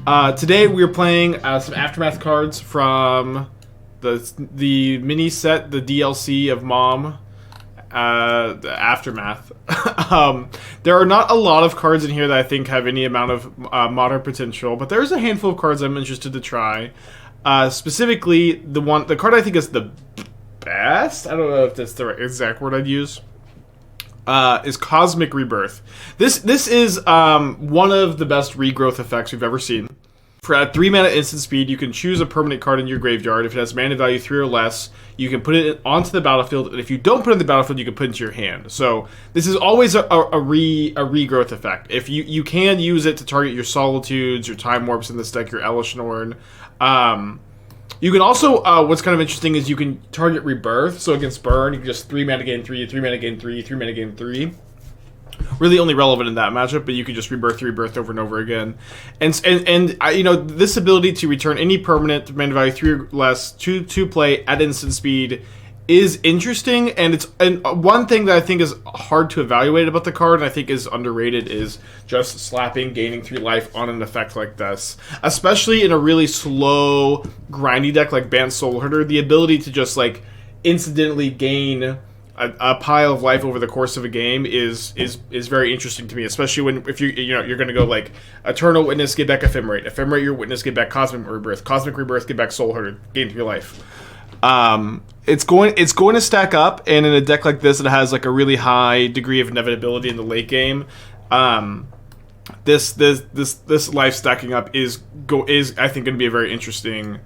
Today we're playing some Aftermath cards from the mini set, the DLC of Mom, the Aftermath. There are not a lot of cards in here that I think have any amount of modern potential, but there's a handful of cards I'm interested to try. Specifically, the card I think is the best, I don't know if that's the right exact word I'd use, is Cosmic Rebirth. This is one of the best regrowth effects we've ever seen. For at 3 mana instant speed, you can choose a permanent card in your graveyard. If it has mana value 3 or less, you can put it onto the battlefield, and if you don't put it in the battlefield, you can put it into your hand. So this is always a regrowth effect. If you can use it to target your Solitudes, your Time Warps in this deck, your Elesh Norn. You can also, what's kind of interesting is you can target Rebirth. So against Burn, you can just 3 mana gain 3, 3 mana gain 3, 3 mana gain 3. Really only relevant in that matchup, but you can just rebirth over and over again. And you know, this ability to return any permanent mana value 3 or less to play at instant speed is interesting, and one thing that I think is hard to evaluate about the card, and I think is underrated, is just slapping gaining 3 life on an effect like this. Especially in a really slow, grindy deck like Bant Soulherder, the ability to just like incidentally gain a pile of life over the course of a game is very interesting to me, especially if you're going to go like Eternal Witness, get back Ephemerate, Ephemerate your Witness, get back Cosmic Rebirth, get back Soulherder, gain 3 life. It's going to stack up, and in a deck like this that has like a really high degree of inevitability in the late game, this life stacking up is I think going to be a very interesting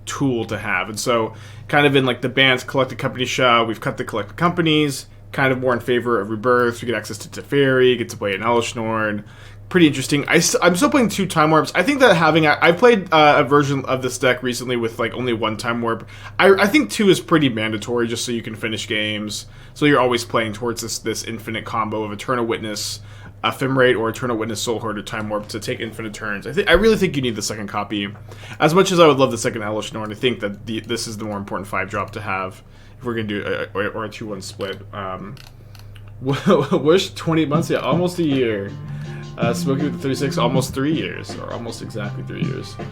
tool to have. And so kind of in like the Bant's Collected Company shell, we've cut the Collected Companies, kind of more in favor of Rebirth. We get access to Teferi, get to play an Elesh Norn. Pretty interesting. I'm still playing 2 Time Warps. I think that I've played a version of this deck recently with like only 1 Time Warp. I think 2 is pretty mandatory just so you can finish games. So you're always playing towards this infinite combo of Eternal Witness, Ephemerate, or Eternal Witness, Soulherder, Time Warp to take infinite turns. I really think you need the second copy. As much as I would love the second Elesh Norn, I think that this is the more important 5-drop to have if we're going to do a 2-1 split. Wish 28 months? Yeah, almost a year. Smoking with the 36, almost 3 years, or almost exactly 3 years. So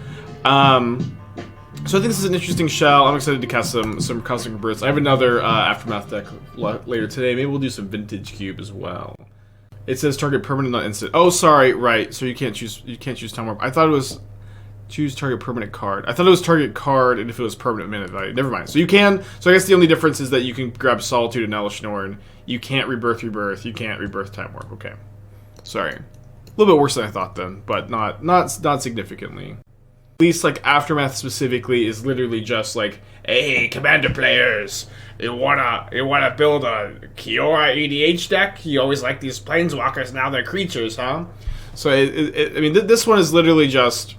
I think this is an interesting shell. I'm excited to cast some Cosmic Rebirths. I have another Aftermath deck later today. Maybe we'll do some Vintage Cube as well. It says target permanent, not instant. Oh, sorry, right. So you can't choose Time Warp. I thought it was choose target permanent card. I thought it was target card, and if it was permanent mana value. Never mind. So you can. So I guess the only difference is that you can grab Solitude and Elesh Norn. You can't Rebirth. You can't Rebirth Time Warp. Okay. Sorry. A little bit worse than I thought then, but not significantly. At least like Aftermath specifically is literally just like, hey, Commander players, you wanna build a Kiora EDH deck? You always like these Planeswalkers, now they're creatures, huh? So I mean, this one is literally just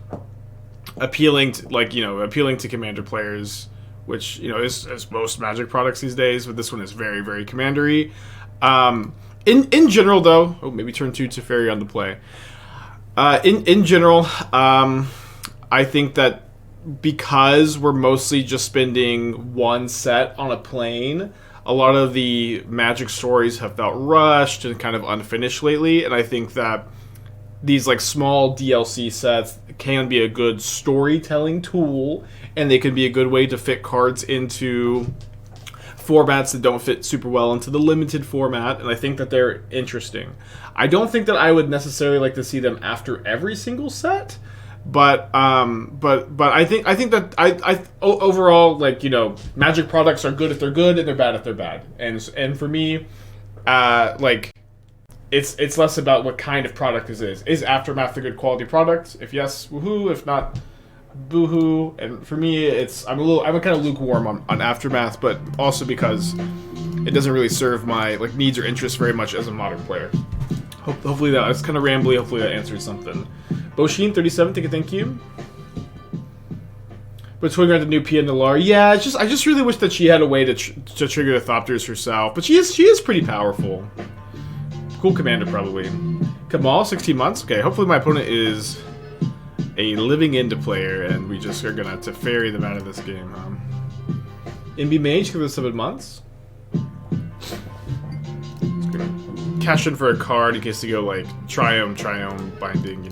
appealing to Commander players, which is most Magic products these days. But this one is very, very Commander-y. In general, though, maybe turn 2 Teferi on the play. In general, I think that because we're mostly just spending 1 set on a plane, a lot of the Magic stories have felt rushed and kind of unfinished lately, and I think that these like small DLC sets can be a good storytelling tool, and they can be a good way to fit cards into formats that don't fit super well into the limited format, and I think that they're interesting. I don't think that I would necessarily like to see them after every single set, but I think that I overall, like, Magic products are good if they're good and they're bad if they're bad, and for me, like, it's less about what kind of product this is. Is Aftermath a good quality product? If yes, woohoo. If not, boo-hoo. And for me, I'm kind of lukewarm on Aftermath, but also because it doesn't really serve my needs or interests very much as a modern player. Hopefully it's kind of rambly. Hopefully that answers something. Boshin 37, thank you. But toying around the new Pia Nalar, yeah, I just really wish that she had a way to trigger the Thopters herself. But she is pretty powerful. Cool commander, probably. Kamal, 16 months. Okay, hopefully my opponent is a living into player, and we just are gonna Teferi them out of this game. Meddling Mage for the 7 months. Just gonna cash in for a card in case they go like Triumph Binding,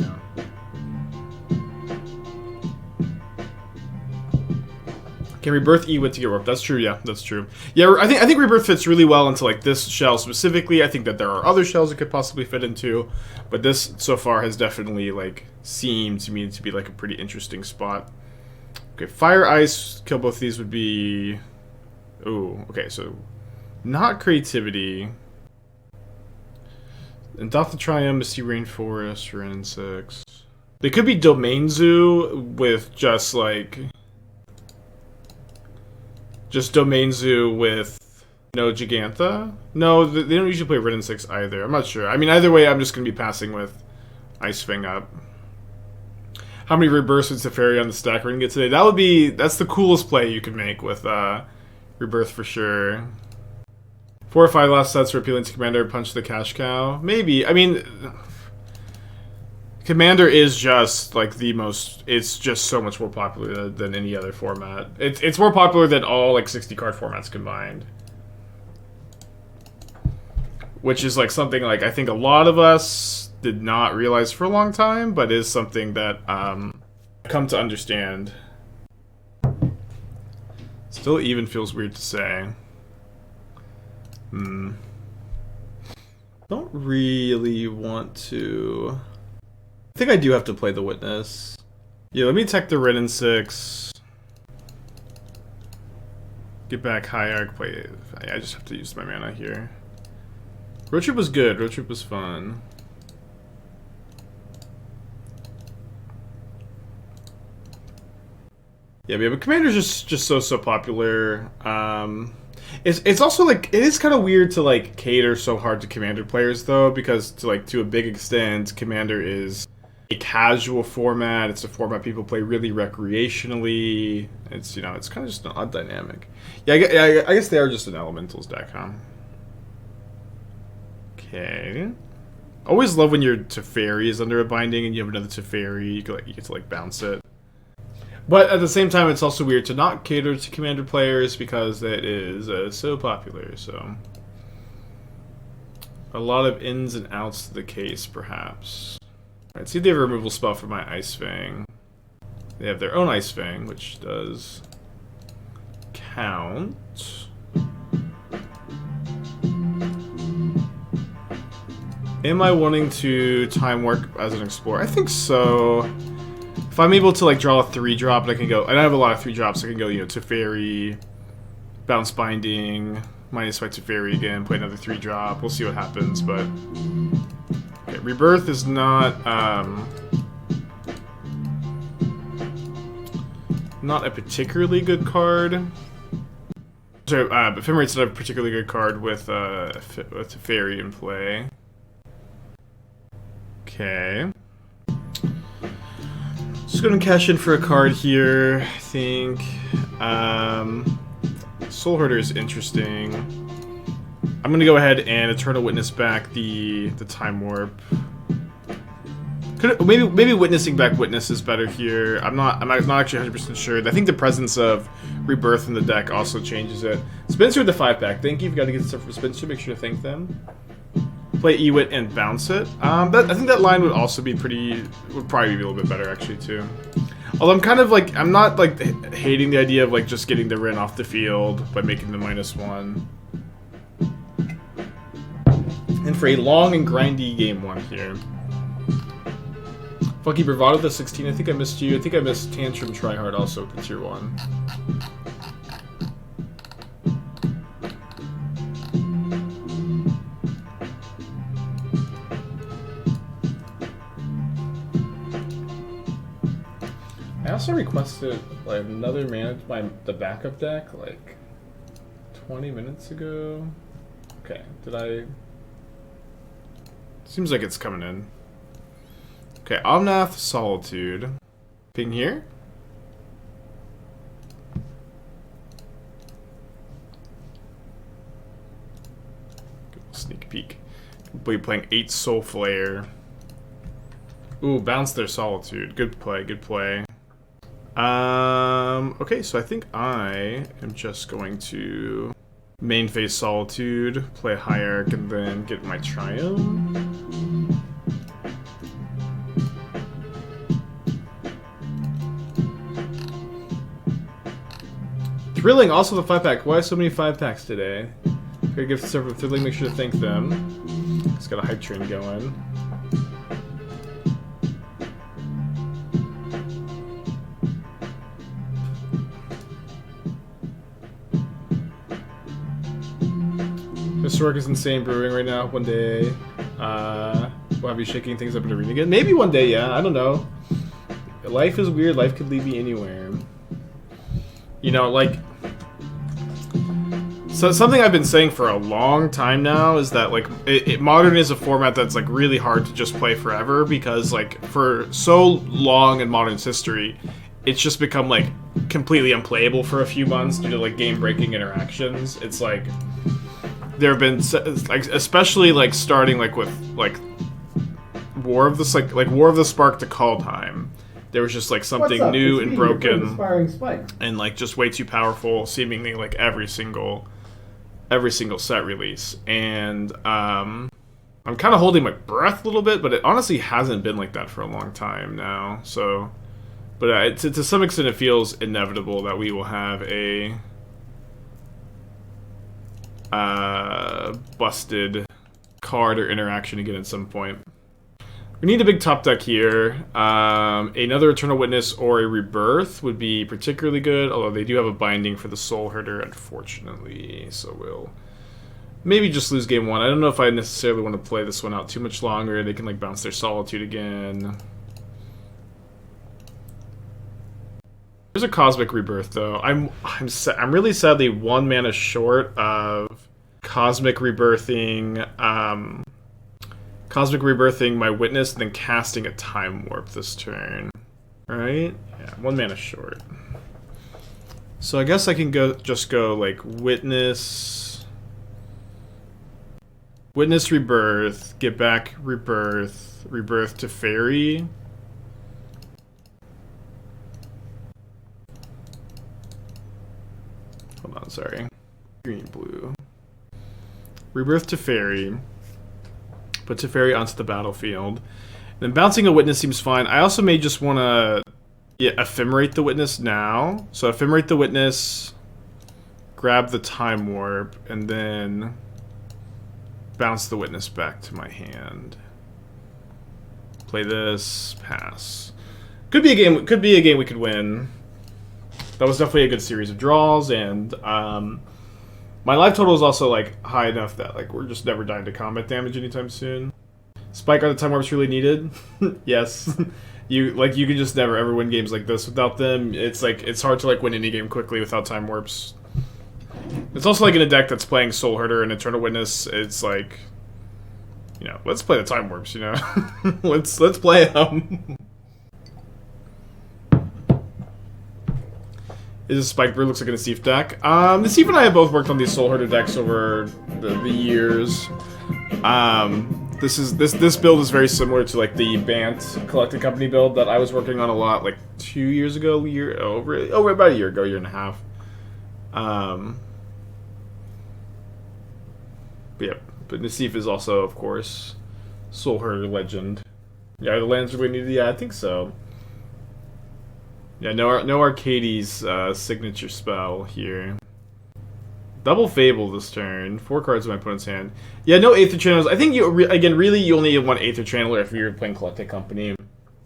Can Rebirth Ewit to get warped? That's true, yeah, that's true. Yeah, I think Rebirth fits really well into like this shell specifically. I think that there are other shells it could possibly fit into, but this so far has definitely like seemed to me to be like a pretty interesting spot. Okay, Fire Ice, kill both these would be... Ooh, okay, so not creativity. And Doth the Triumph, Misty Rainforest, Ren 6. They could be Domain Zoo with just like... Just Domain Zoo with no Gigantha? No, they don't usually play Ren 6 either. I'm not sure. I mean, either way, I'm just going to be passing with Ice-Fang up. How many Rebirths with Teferi on the stack we're going to get today? That's the coolest play you could make with Rebirth for sure. 4 or 5 last sets for appealing to Commander, punch the cash cow. Maybe. I mean, Commander is just like the most. It's just so much more popular than any other format. It's more popular than all like 60 card formats combined, which is like something like I think a lot of us did not realize for a long time, but is something that come to understand. Still even feels weird to say. Don't really want to... I think I do have to play the Witness. Yeah, let me tech the Ren 6. Get back Hierarch, play... I just have to use my mana here. Road Trip was good, Road Trip was fun. Yeah, but Commander's just so popular. It's also like it is kind of weird to like cater so hard to Commander players though, because to a big extent, Commander is a casual format. It's a format people play really recreationally. It's it's kind of just an odd dynamic. Yeah, I guess they are just an Elementals deck, huh? Okay. Always love when your Teferi is under a binding and you have another Teferi. You get to like bounce it. But at the same time, it's also weird to not cater to Commander players because it is so popular, so... A lot of ins and outs to the case, perhaps. Alright, see if they have a removal spell for my Ice-Fang. They have their own Ice-Fang, which does... count. Am I wanting to time work as an explorer? I think so. If I'm able to like draw a 3-drop, and I can go, and I have a lot of 3-drops, I can go, Teferi, bounce binding, minus my Teferi again, play another 3-drop. We'll see what happens, but okay, Rebirth is not a particularly good card. Sorry, Ephemerate's not a particularly good card with Teferi in play. Okay. Just gonna cash in for a card here, I think. Soulherder is interesting. I'm gonna go ahead and Eternal Witness back the Time Warp. Maybe witnessing back Witness is better here. I'm not actually 100% sure. I think the presence of Rebirth in the deck also changes it. Spencer with the 5-pack. Thank you. You've got to get stuff from Spencer. Make sure to thank them. Play Ewit and bounce it. I think that line would also be would probably be a little bit better actually too. Although I'm kind of like, I'm not like hating the idea of like just getting the Ren off the field by making the -1. And for a long and grindy game 1 here. Funky Bravado the 16, I think I missed you. I think I missed Tantrum Tryhard also with the tier 1. I also requested like another the backup deck like 20 minutes ago. Okay, did I? Seems like it's coming in. Okay, Omnath Solitude. Ping here. Sneak peek. We'll be playing 8 Soul Flare. Ooh, bounce their Solitude. Good play, good play. Okay, so I think I am just going to main phase Solitude, play Hierarch, and then get my Triumph. Thrilling, also the 5-pack. Why so many 5-packs today? Great gift to serve with Thrilling, make sure to thank them. It's got a hype train going. This work is insane brewing right now. One day, we'll have you shaking things up in arena again. Maybe one day, yeah. I don't know. Life is weird. Life could lead me anywhere. You know, like... So something I've been saying for a long time now is that, like, Modern is a format that's, like, really hard to just play forever because, like, for so long in Modern's history, it's just become, like, completely unplayable for a few months due to, like, game-breaking interactions. It's, like... There have been, like, especially like starting like with like War of the Spark to Kaldheim. There was just like something new and broken, and like just way too powerful, seemingly like every single set release. And I'm kind of holding my breath a little bit, but it honestly hasn't been like that for a long time now. So, but to some extent, it feels inevitable that we will have a busted card or interaction again at some point. We need a big top deck here. Another Eternal Witness or a Rebirth would be particularly good, although they do have a binding for the Soulherder, unfortunately, so we'll maybe just lose game one. I don't know if I necessarily want to play this one out too much longer. They can like bounce their Solitude again. There's a Cosmic Rebirth though. I'm really sadly 1 mana short of Cosmic Rebirthing my Witness and then casting a Time Warp this turn. Right? Yeah, 1 mana short. So I guess I can just go like Witness Rebirth, get back Rebirth Teferi. Hold on, sorry. Green, blue. Rebirth Teferi. Put Teferi onto the battlefield. Then bouncing a Witness seems fine. I also may just want to Ephemerate the Witness now. So Ephemerate the Witness, grab the Time Warp, and then bounce the Witness back to my hand. Play this, pass. Could be a game we could win. That was definitely a good series of draws, and my life total is also like high enough that like we're just never dying to combat damage anytime soon. Spike are the Time Warps really needed? Yes. You can just never ever win games like this without them. It's like it's hard to like win any game quickly without Time Warps. It's also like in a deck that's playing Soulherder and Eternal Witness, it's like, you know, let's play the Time Warps, you know? let's play them. Is a Spike Brew, looks like an Asif deck. Asif and I have both worked on these Soulherder decks over the years. This build is very similar to like the Bant Collected Company build that I was working on a lot like 2 years ago, about a year ago, year and a half. Yeah, but Asif is also, of course, Soulherder legend. Yeah, the lands are we needed. Yeah, I think so. Yeah, no Arcades signature spell here. Double Fable this turn. 4 cards in my opponent's hand. Yeah, no Aether Channels. I think you really you only need one Aether Channeler if you're playing Collected Company.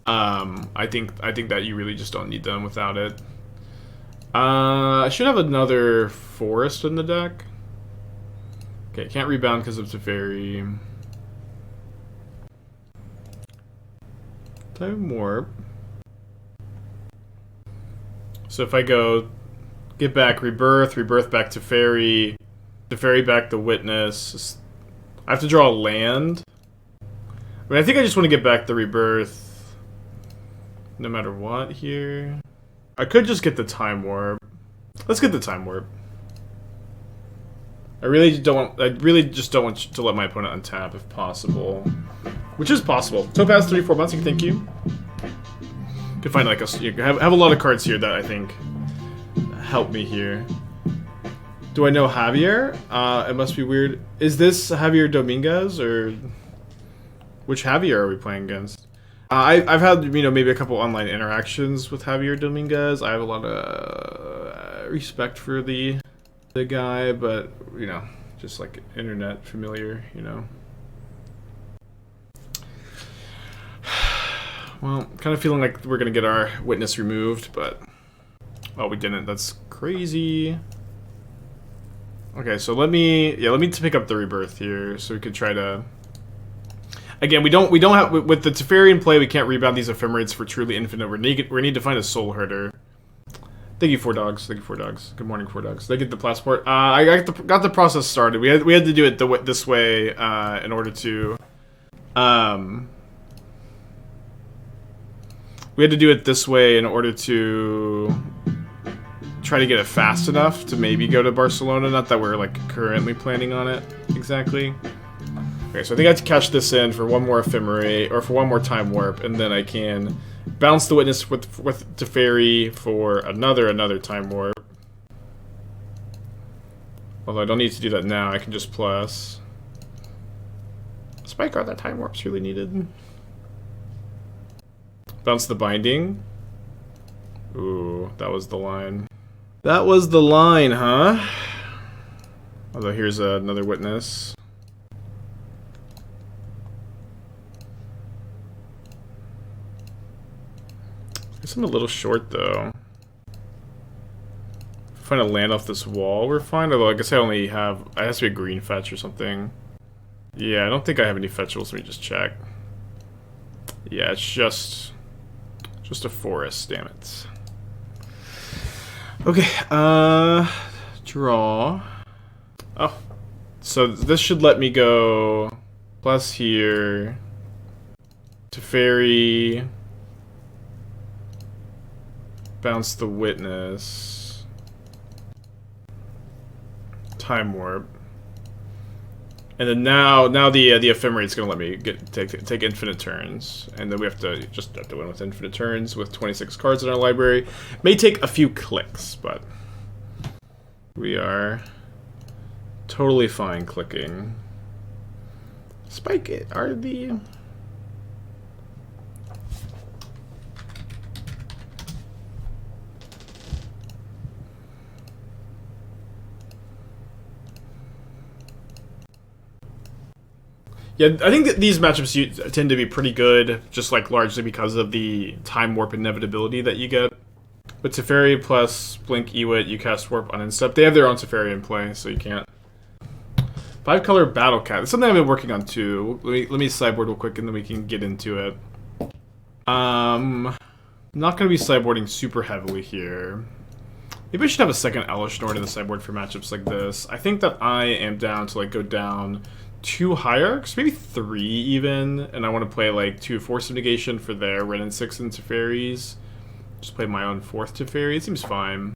I think that you really just don't need them without it. I should have another Forest in the deck. Okay, can't rebound because of Teferi. Time Warp. So if I go, get back Rebirth back to Teferi back the Witness. I have to draw a land. I mean, I think I just want to get back the Rebirth no matter what here. I could just get the Time Warp. Let's get the Time Warp. I really just don't want to let my opponent untap if possible. Which is possible. Topaz 3-4 months, thank you. You can find like you have a lot of cards here that I think help me here. Do I know Javier? It must be weird. Is this Javier Dominguez or which Javier are we playing against? I've had maybe a couple online interactions with Javier Dominguez. I have a lot of respect for the guy, but you know, just like internet familiar, you know. Well, kind of feeling like we're gonna get our witness removed, but oh, we didn't. That's crazy. Okay, so let me pick up the rebirth here, so we could try to. Again, we don't have with the Teferi in play. We can't rebound these ephemerates for truly infinite. We need to find a Soulherder. Thank you, 4 dogs. Thank you, 4 dogs. Good morning, 4 dogs. Did I get the passport? I got the process started. We had to do it this way in order to. We had to do it this way in order to try to get it fast enough to maybe go to Barcelona. Not that we're like currently planning on it exactly. Okay, so I think I have to catch this in for one more Ephemerate, or for one more time warp, and then I can bounce the witness with Teferi for another time warp. Although I don't need to do that now, I can just plus. Spike guard, that time warp's really needed. Bounce the binding. Ooh, that was the line. That was the line, huh? Although here's another witness. I guess I'm a little short though. If I find a land off this wall, we're fine. Although I guess I only have. It has to be a green fetch or something. Yeah, I don't think I have any fetchables. Let me just check. Yeah, it's just a forest, damn it. Okay, draw. Oh, so this should let me go plus here. Teferi. Bounce the witness. Time warp. And then now the Ephemerate's gonna let me take infinite turns, and then we have to win with infinite turns with 26 cards in our library. May take a few clicks, but we are totally fine clicking. Spike it, are the. Yeah, I think that these matchups tend to be pretty good, just like largely because of the time warp inevitability that you get. With Teferi plus Blink Ewit, you cast Warp on Instep. They have their own Teferi in play, so you can't. 5-color Battle Cat. It's something I've been working on too. Let me sideboard real quick and then we can get into it. I'm not going to be sideboarding super heavily here. Maybe I should have a second Elesh Norn in the sideboard for matchups like this. I think that I am down to like go down 2 Hierarchs, maybe 3 even, and I want to play like 2 Force of Negation for their Ren and 6 and Teferis. Just play my own 4th Teferi. It seems fine.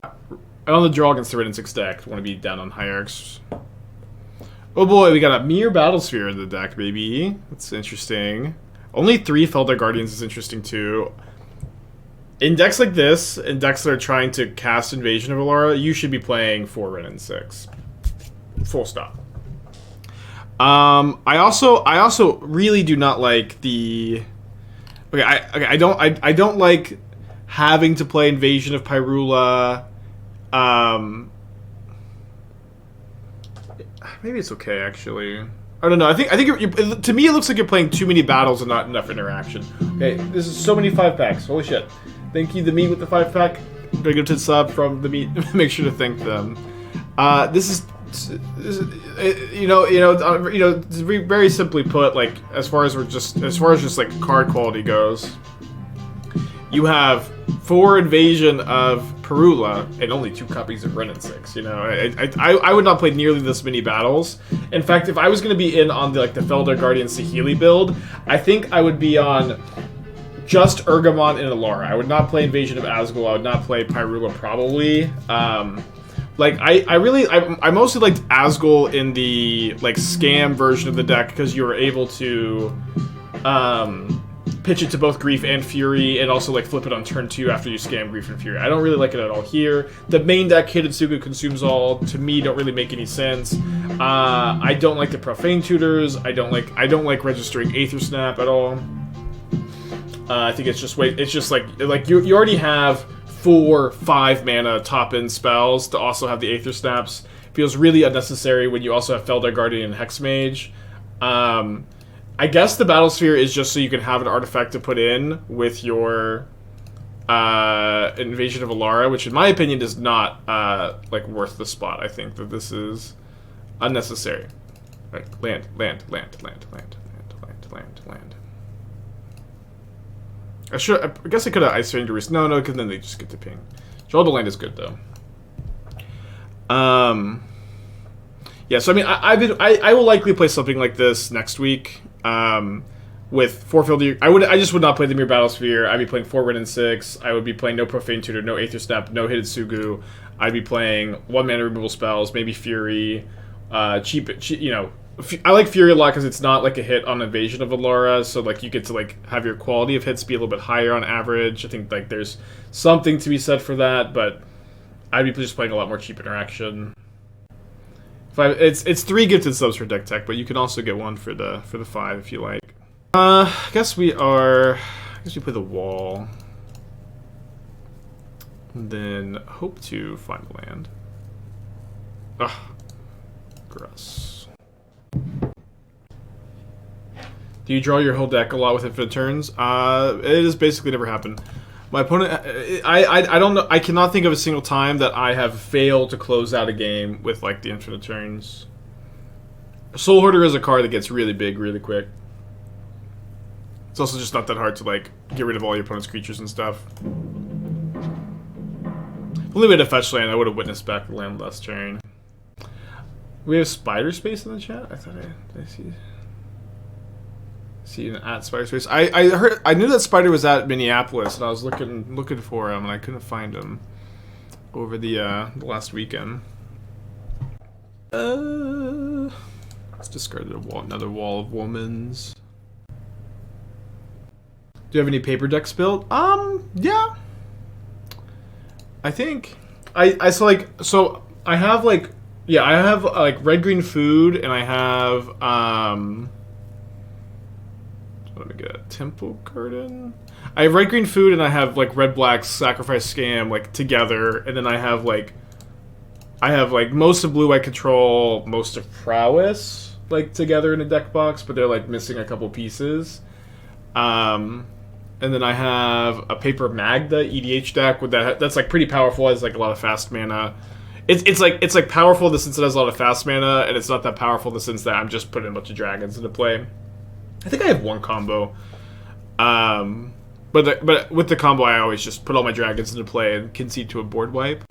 On the draw against the Ren and 6 deck, want to be down on Hierarchs. Oh boy, we got a Mere Battlesphere in the deck, baby. That's interesting. Only 3 Felder Guardians is interesting too. In decks like this, in decks that are trying to cast Invasion of Alara, you should be playing 4 Ren and 6. Full stop. I also really do not like the. I don't like having to play Invasion of Pyrula. Maybe it's okay actually. I don't know. I think to me it looks like you're playing too many battles and not enough interaction. Okay, this is so many 5-packs. Holy shit! Thank you, the meat with the 5-pack. I'm gonna go to the sub from the meat. Make sure to thank them. This is. Very simply put, like as far as just like card quality goes, you have 4 Invasion of Pyrula and only 2 copies of Ren and 6. You know, I would not play nearly this many battles. In fact, if I was going to be in on the Felder Guardian Saheeli build, I think I would be on just Urgamon and Alara. I would not play Invasion of Azgul. I would not play Pyrula probably. Like I mostly liked Azgul in the like scam version of the deck because you were able to pitch it to both Grief and Fury and also like flip it on turn 2 after you scam Grief and Fury. I don't really like it at all here. The main deck Hidetsugu Consumes All to me don't really make any sense. I don't like the Profane Tutors. I don't like registering Aether Snap at all. I think it's just like you already have 4, 5 mana top-end spells to also have the Aether Snaps feels really unnecessary when you also have Feldar Guardian and Hex Mage. I guess the Battlesphere is just so you can have an artifact to put in with your Invasion of Alara, which in my opinion is not like worth the spot. I think that this is unnecessary. Right, land. I guess I could have Ice-Fang Coatl. No, because then they just get to ping. Draw the land is good though. Yeah, so I mean, I will likely play something like this next week. With 4 Field, I just would not play the Mere Battlesphere. I'd be playing 4 Red and 6. I would be playing no Profane Tutor, no Aether Snap, no Hitotsugu. I'd be playing 1 mana removal spells, maybe Fury, cheap, you know. I like Fury a lot because it's not like a hit on Invasion of Alara, so like you get to like have your quality of hits be a little bit higher on average. I think like there's something to be said for that, but I'd be just playing a lot more cheap interaction. It's 3 gifted subs for deck tech, but you can also get 1 for the 5 if you like. I guess we play the wall. And then hope to find the land. Ugh. Gross. Do you draw your whole deck a lot with infinite turns? It has basically never happened. My opponent, I don't know, I cannot think of a single time that I have failed to close out a game with like the infinite turns. Soulherder is a card that gets really big really quick. It's also just not that hard to like get rid of all your opponent's creatures and stuff. If only we had a fetch land, I would have witnessed back the land last turn. We have Spider Space in the chat? I thought did I see an at Spider Space. I knew that Spider was at Minneapolis, and I was looking for him, and I couldn't find him over the last weekend. Let's discard another Wall of Omens. Do you have any paper decks built? Yeah. I think so I have like red green food, and I have let me get a temple garden. I have red green food, and I have like red black sacrifice scam like together, and then I have like most of blue white control, most of prowess like together in a deck box, but they're like missing a couple pieces. And then I have a paper Magda EDH deck with that's like pretty powerful. It has like a lot of fast mana. It's like powerful in the sense that it has a lot of fast mana, and it's not that powerful in the sense that I'm just putting a bunch of dragons into play. I think I have 1 combo. But with the combo, I always just put all my dragons into play and concede to a board wipe.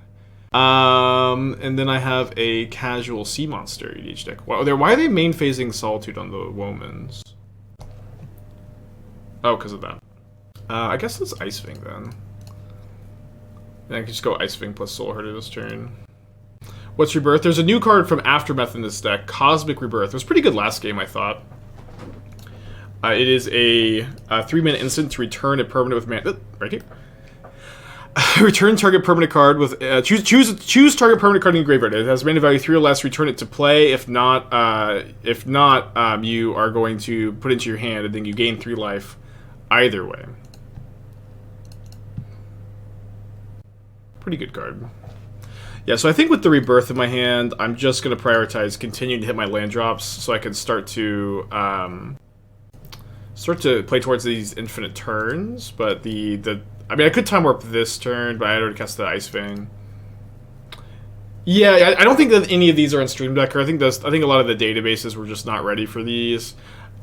And then I have a casual sea monster EDH deck. Why are they main phasing Solitude on the Womans? Oh, because of that. I guess it's Ice-Fang then. And I can just go Ice-Fang plus Soulherder this turn. What's Rebirth? There's a new card from Aftermath in this deck, Cosmic Rebirth. It was pretty good last game, I thought. It is a 3-mana instant to return a permanent with mana. Right here. Return target permanent card with choose target permanent card in your graveyard. It has mana value 3 or less. Return it to play. If not, you are going to put it into your hand, and then you gain 3 life. Either way, pretty good card. Yeah, so I think with the Rebirth in my hand, I'm just going to prioritize continuing to hit my land drops so I can start to play towards these infinite turns. But I mean, I could time warp this turn, but I already cast the Ice-Fang. Yeah, I don't think that any of these are in Stream Decker. I think a lot of the databases were just not ready for these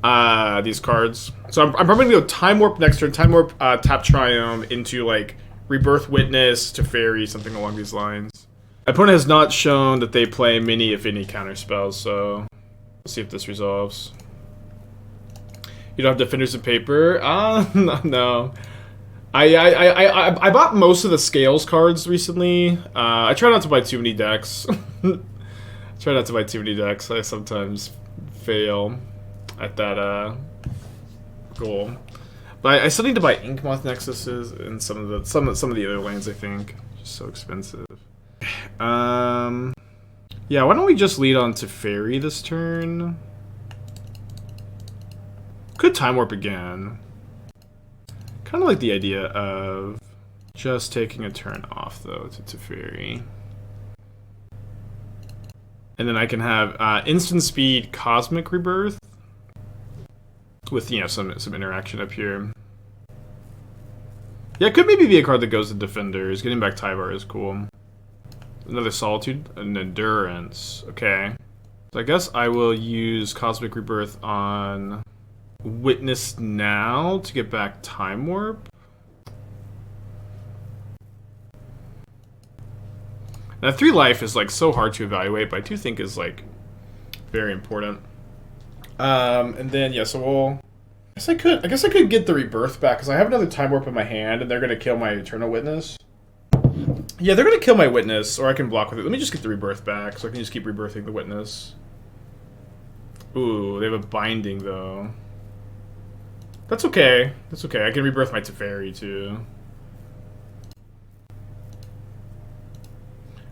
cards. So I'm probably gonna go Time Warp next turn. Time Warp, tap Triumph into like Rebirth Witness, Teferi, something along these lines. My opponent has not shown that they play many, if any, counter spells. So let's see if this resolves. You don't have Defenders of Paper? No. I bought most of the Scales cards recently. I try not to buy too many decks. I sometimes fail at that goal. But I still need to buy Inkmoth Nexuses and some of the other lands, I think. Just so expensive. Yeah, why don't we just lead on to Teferi this turn? Could Time Warp again. Kind of like the idea of Just taking a turn off, though, to Teferi. And then I can have instant speed Cosmic Rebirth with, you know, some interaction up here. Yeah, it could maybe be a card that goes to Defenders. Getting back Tyvar is cool. Another Solitude, an Endurance. Okay. So I guess I will use Cosmic Rebirth on Witness now to get back Time Warp. Now, 3 life is, like, so hard to evaluate, but I do think is, like, very important. And then, yeah, so we'll... I guess I could get the Rebirth back, because I have another Time Warp in my hand, and they're going to kill my Eternal Witness. Yeah, they're going to kill my Witness, or I can block with it. Let me just get the Rebirth back, so I can just keep rebirthing the Witness. Ooh, they have a Binding, though. That's okay. That's okay. I can rebirth my Teferi, too.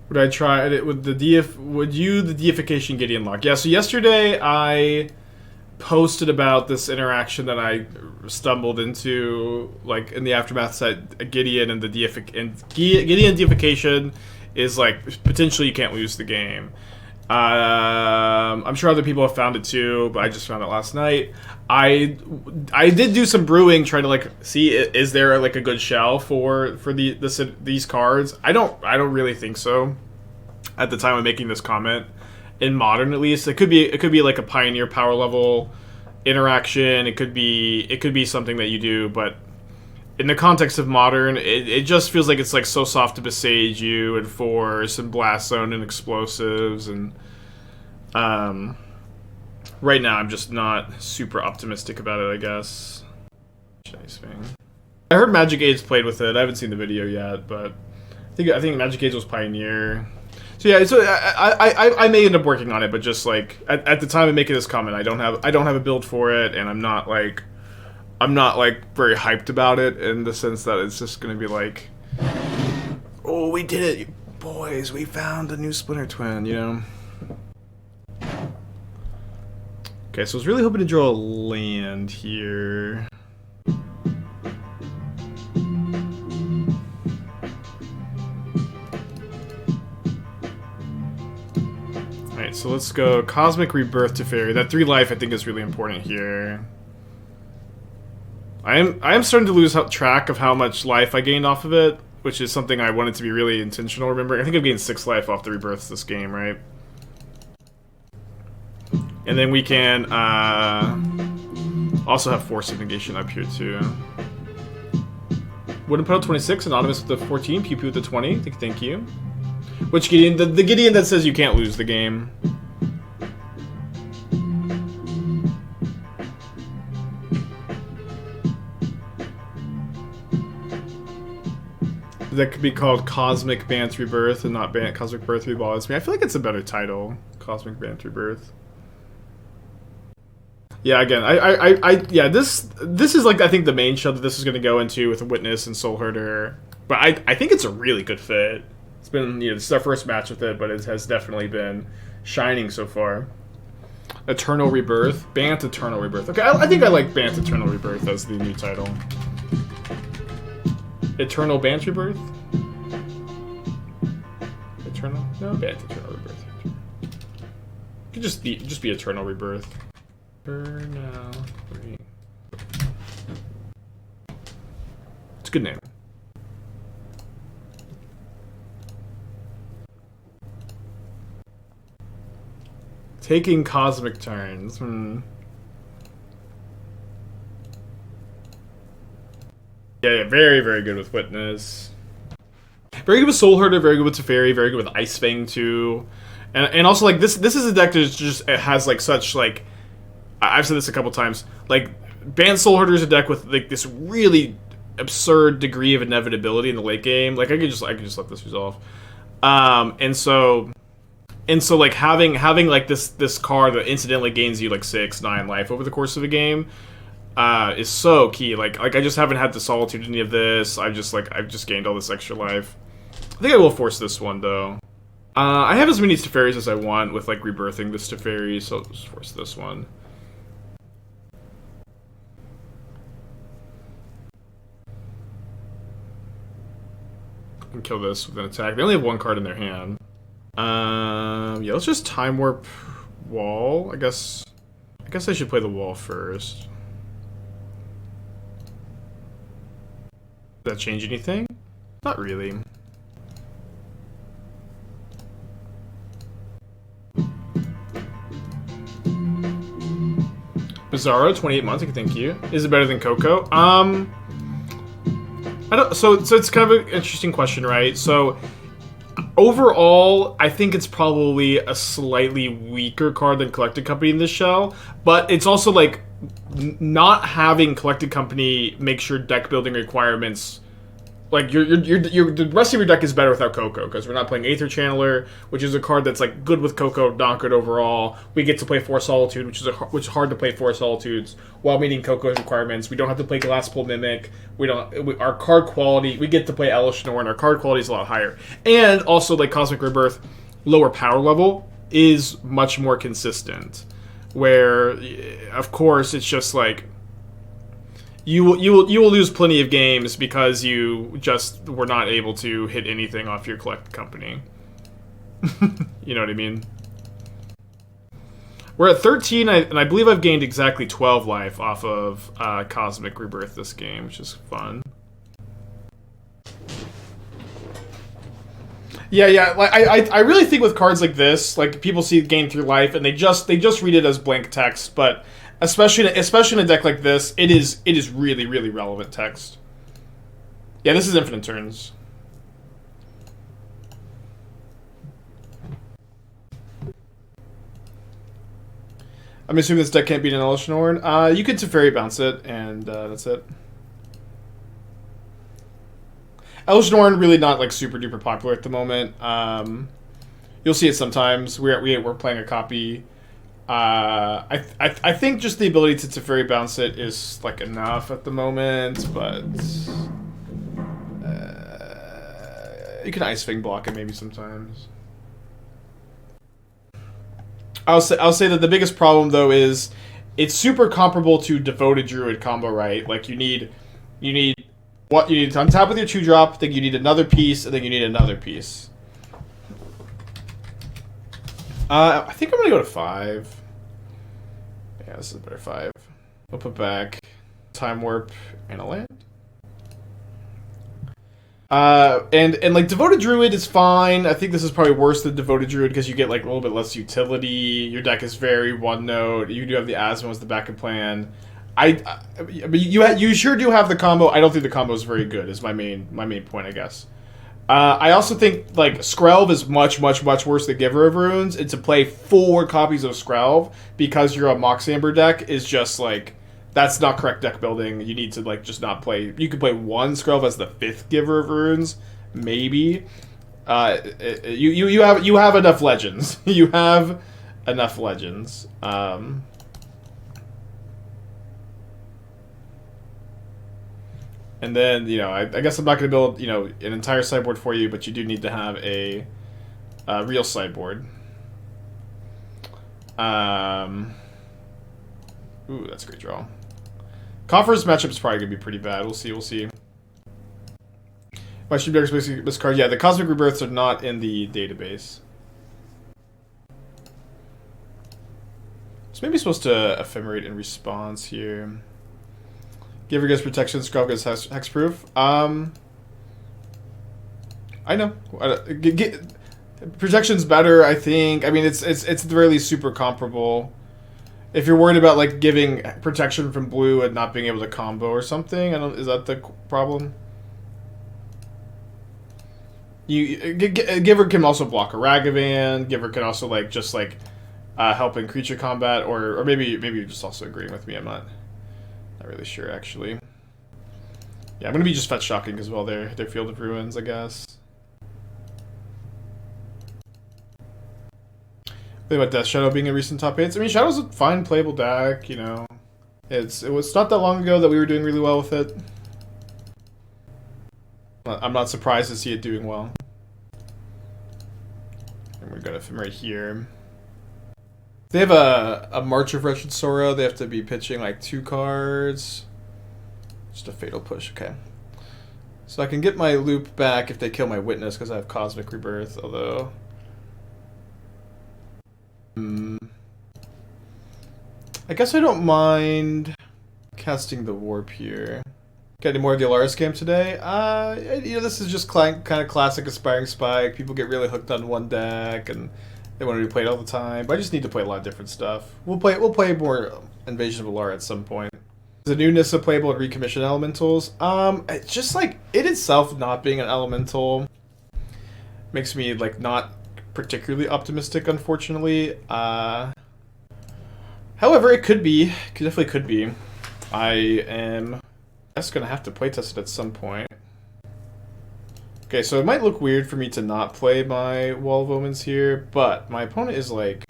Would I try it with the would you the deification Gideon lock? Yeah, so yesterday I posted about this interaction that I stumbled into, like, in the Aftermath set, Gideon and the Gideon deification is, like, potentially you can't lose the game. I'm sure other people have found it too, but I just found it last night. I did do some brewing, trying to, like, see is there, like, a good shell for these cards. I don't really think so. At the time of making this comment, in Modern at least, it could be like a Pioneer power level interaction. It could be something that you do, but in the context of Modern, it just feels like it's, like, so soft to Besage you and Force and Blast Zone and Explosives, and right now I'm just not super optimistic about it, I guess. Ice-Fang. I heard Magic Age played with it. I haven't seen the video yet, but I think Magic Age was Pioneer. So yeah, so I may end up working on it, but just, like, at the time of making this comment, I don't have a build for it, and I'm not like very hyped about it, in the sense that it's just gonna be like, oh, we did it, boys, we found a new Splinter Twin, you know. Okay, so I was really hoping to draw a land here. Alright, so let's go Cosmic Rebirth Teferi. That 3 life I think is really important here. I am starting to lose track of how much life I gained off of it, which is something I wanted to be really intentional. Remember, I think I've gained 6 life off the rebirths this game, right? And then we can also have Force of Negation up here too. Wooden Puddle 26, Anonymous with the 14, Pew Pew with the 20. Thank you. Which Gideon? The Gideon that says you can't lose the game. That could be called Cosmic Bant Rebirth and not Cosmic Birth Reballs. I feel like it's a better title, Cosmic Bant Rebirth. Yeah, again, yeah, this is, like, I think the main show that this is going to go into with Witness and Soulherder. But I think it's a really good fit. It's been, you know, this is our first match with it, but it has definitely been shining so far. Eternal Rebirth, Bant Eternal Rebirth. Okay, I think I like Bant Eternal Rebirth as the new title. Eternal Bant Rebirth? Eternal? No, Bant Eternal Rebirth. It could just be Eternal Rebirth. Eternal. It's a good name. Taking cosmic turns. Yeah, very, very good with Witness. Very good with Soulherder, very good with Teferi, very good with Ice-Fang too. And also, like, this is a deck that just, it has, like, such, like, I've said this a couple times, like, Bant Soulherder is a deck with, like, this really absurd degree of inevitability in the late game. Like, I could just let this resolve. And so like having like this card that incidentally gains you like 6-9 life over the course of a game is so key. Like I just haven't had the Solitude in any of this. I've just gained all this extra life. I think I will force this one though. I have as many Teferis as I want with, like, rebirthing this Teferi, so I'll just force this one. can kill this with an attack. They only have one card in their hand. Yeah, let's just Time Warp Wall. I guess I should play the wall first. Does that change anything? Not really. Bizarro, 28 months. Thank you. Is it better than Coco? I don't. So it's kind of an interesting question, right? So overall, I think it's probably a slightly weaker card than Collected Company in this shell, but it's also like not having Collected Company makes your deck building requirements. Like, the rest of your deck is better without Coco, because we're not playing Aether Channeler, which is a card that's, like, good with Coco, not good overall. We get to play 4 Solitude, which is hard to play 4 Solitudes, while meeting Coco's requirements. We don't have to play Glass Pull Mimic. Our card quality, we get to play Elesh Norn. Our card quality is a lot higher. And also, like, Cosmic Rebirth, lower power level is much more consistent. Where, of course, it's just, like, you will lose plenty of games because you just were not able to hit anything off your Collected Company. You know what I mean? We're at 13, and I believe I've gained exactly 12 life off of Cosmic Rebirth this game, which is fun. Yeah. Like I really think with cards like this, like people see gain 3 life and they just read it as blank text, but especially in a deck like this, it is really, really relevant text. Yeah, this is infinite turns. I'm assuming this deck can't beat an Elesh Norn. You could Teferi bounce it, and that's it. Elesh Norn really not like super duper popular at the moment. You'll see it sometimes. We're playing a copy. I think just the ability to Teferi bounce it is like enough at the moment, but you can Ice-Fang block it maybe sometimes. I'll say that the biggest problem though is it's super comparable to Devoted Druid combo, right? Like you need what you need to untap with your 2-drop, then you need another piece, and then you need another piece. I think I'm gonna go to 5. Yeah, this is a better 5. We'll put back Time Warp and a land. And like Devoted Druid is fine. I think this is probably worse than Devoted Druid because you get like a little bit less utility. Your deck is very one note. You do have the Asmo as the backup plan. But you sure do have the combo. I don't think the combo is very good. Is my main point, I guess. I also think like Skrelv is much worse than Giver of Runes. And to play 4 copies of Skrelv because you're a Mox Amber deck is just like that's not correct deck building. You need to like just not play. You could play 1 Skrelv as the 5th Giver of Runes, maybe. You have enough legends. You have enough legends. And then, you know, I guess I'm not going to build, you know, an entire sideboard for you, but you do need to have a real sideboard. Ooh, that's a great draw. Conference matchup is probably going to be pretty bad. We'll see. Why should be basically this card? Yeah, the Cosmic Rebirths are not in the database. So maybe supposed to Ephemerate in response here. Giver gets protection, Skrelv gets hexproof. I know. Protection's better, I think. I mean, it's at the very least super comparable. If you're worried about like giving protection from blue and not being able to combo or something, is that the problem? Giver can also block a Ragavan. Giver can also like just like help in creature combat, or maybe you're just also agreeing with me. I'm not really sure, actually. Yeah, I'm gonna be just fetch shocking as well. Their Field of Ruins, I guess. Think about Death Shadow being a recent top 8s. I mean, Shadow's a fine playable deck. You know, it was not that long ago that we were doing really well with it. I'm not surprised to see it doing well. And we're gonna Ephemerate here. If they have a March of Wretched Sora, they have to be pitching like 2 cards. Just a Fatal Push, okay. So I can get my loop back if they kill my witness because I have Cosmic Rebirth, although... I guess I don't mind casting the Warp here. Got any more of the Alaris game today? You know, this is just kind of classic Aspiring Spike. People get really hooked on one deck and they want to replay it all the time. But I just need to play a lot of different stuff. We'll play more Invasion of Alara at some point. The newness of playable and recommissioned elementals. It's just like it itself not being an elemental makes me like not particularly optimistic, unfortunately. However, it could be. It definitely could be. I am just gonna have to playtest it at some point. Okay, so it might look weird for me to not play my Wall of Omens here, but my opponent is like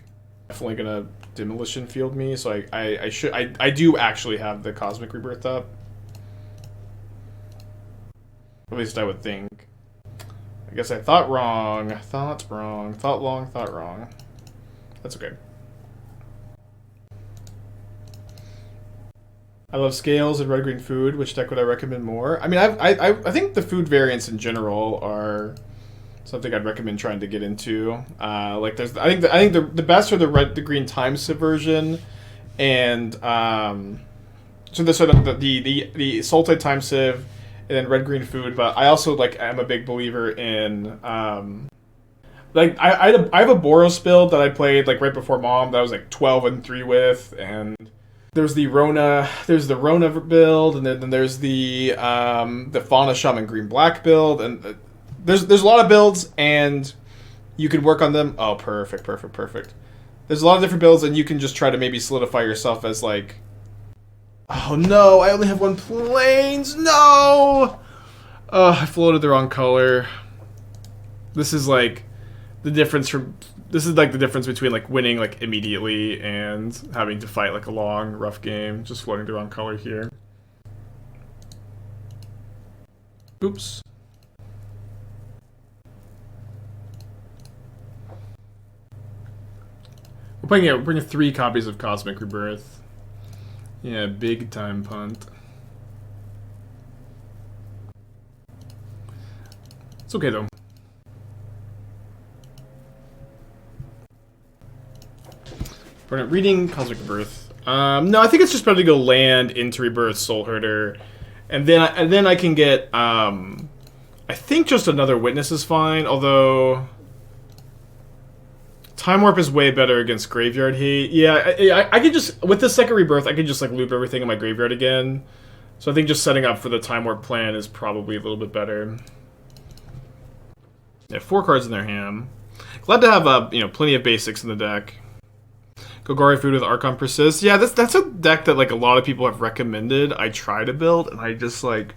definitely gonna Demolition Field me, so I do actually have the Cosmic Rebirth up. At least I would think. I guess I thought wrong. Thought wrong. Thought long. Thought wrong. That's okay. I love scales and red-green food. Which deck would I recommend more? I mean, I think the food variants in general are something I'd recommend trying to get into. Like there's, I think the best are the green time subversion, and so the Sultai time civ, and then red green food. But I also like am a big believer in like I have a Boros build that I played like right before Mom that I was like 12-3 with, and there's the Rona build, and then there's the Fauna Shaman green black build, and there's a lot of builds, and you can work on them. Oh, perfect. There's a lot of different builds, and you can just try to maybe solidify yourself as like, oh no, I only have one plains. No, I floated the wrong color. This is like the difference between like winning like immediately and having to fight like a long, rough game. Just floating the wrong color here. Oops. We're bringing 3 copies of Cosmic Rebirth. Yeah, big time punt. It's okay though. We're not reading Cosmic Rebirth. No, I think it's just better to go land into Rebirth Soulherder, and then I can get. I think just another Witness is fine, although Time Warp is way better against Graveyard Hate. Yeah, I could just, with the second Rebirth, I could just like loop everything in my graveyard again. So I think just setting up for the Time Warp plan is probably a little bit better. Yeah, 4 cards in their hand. Glad to have plenty of basics in the deck. Golgari Food with Archon Persist. Yeah, that's a deck that like a lot of people have recommended I try to build, and I just like,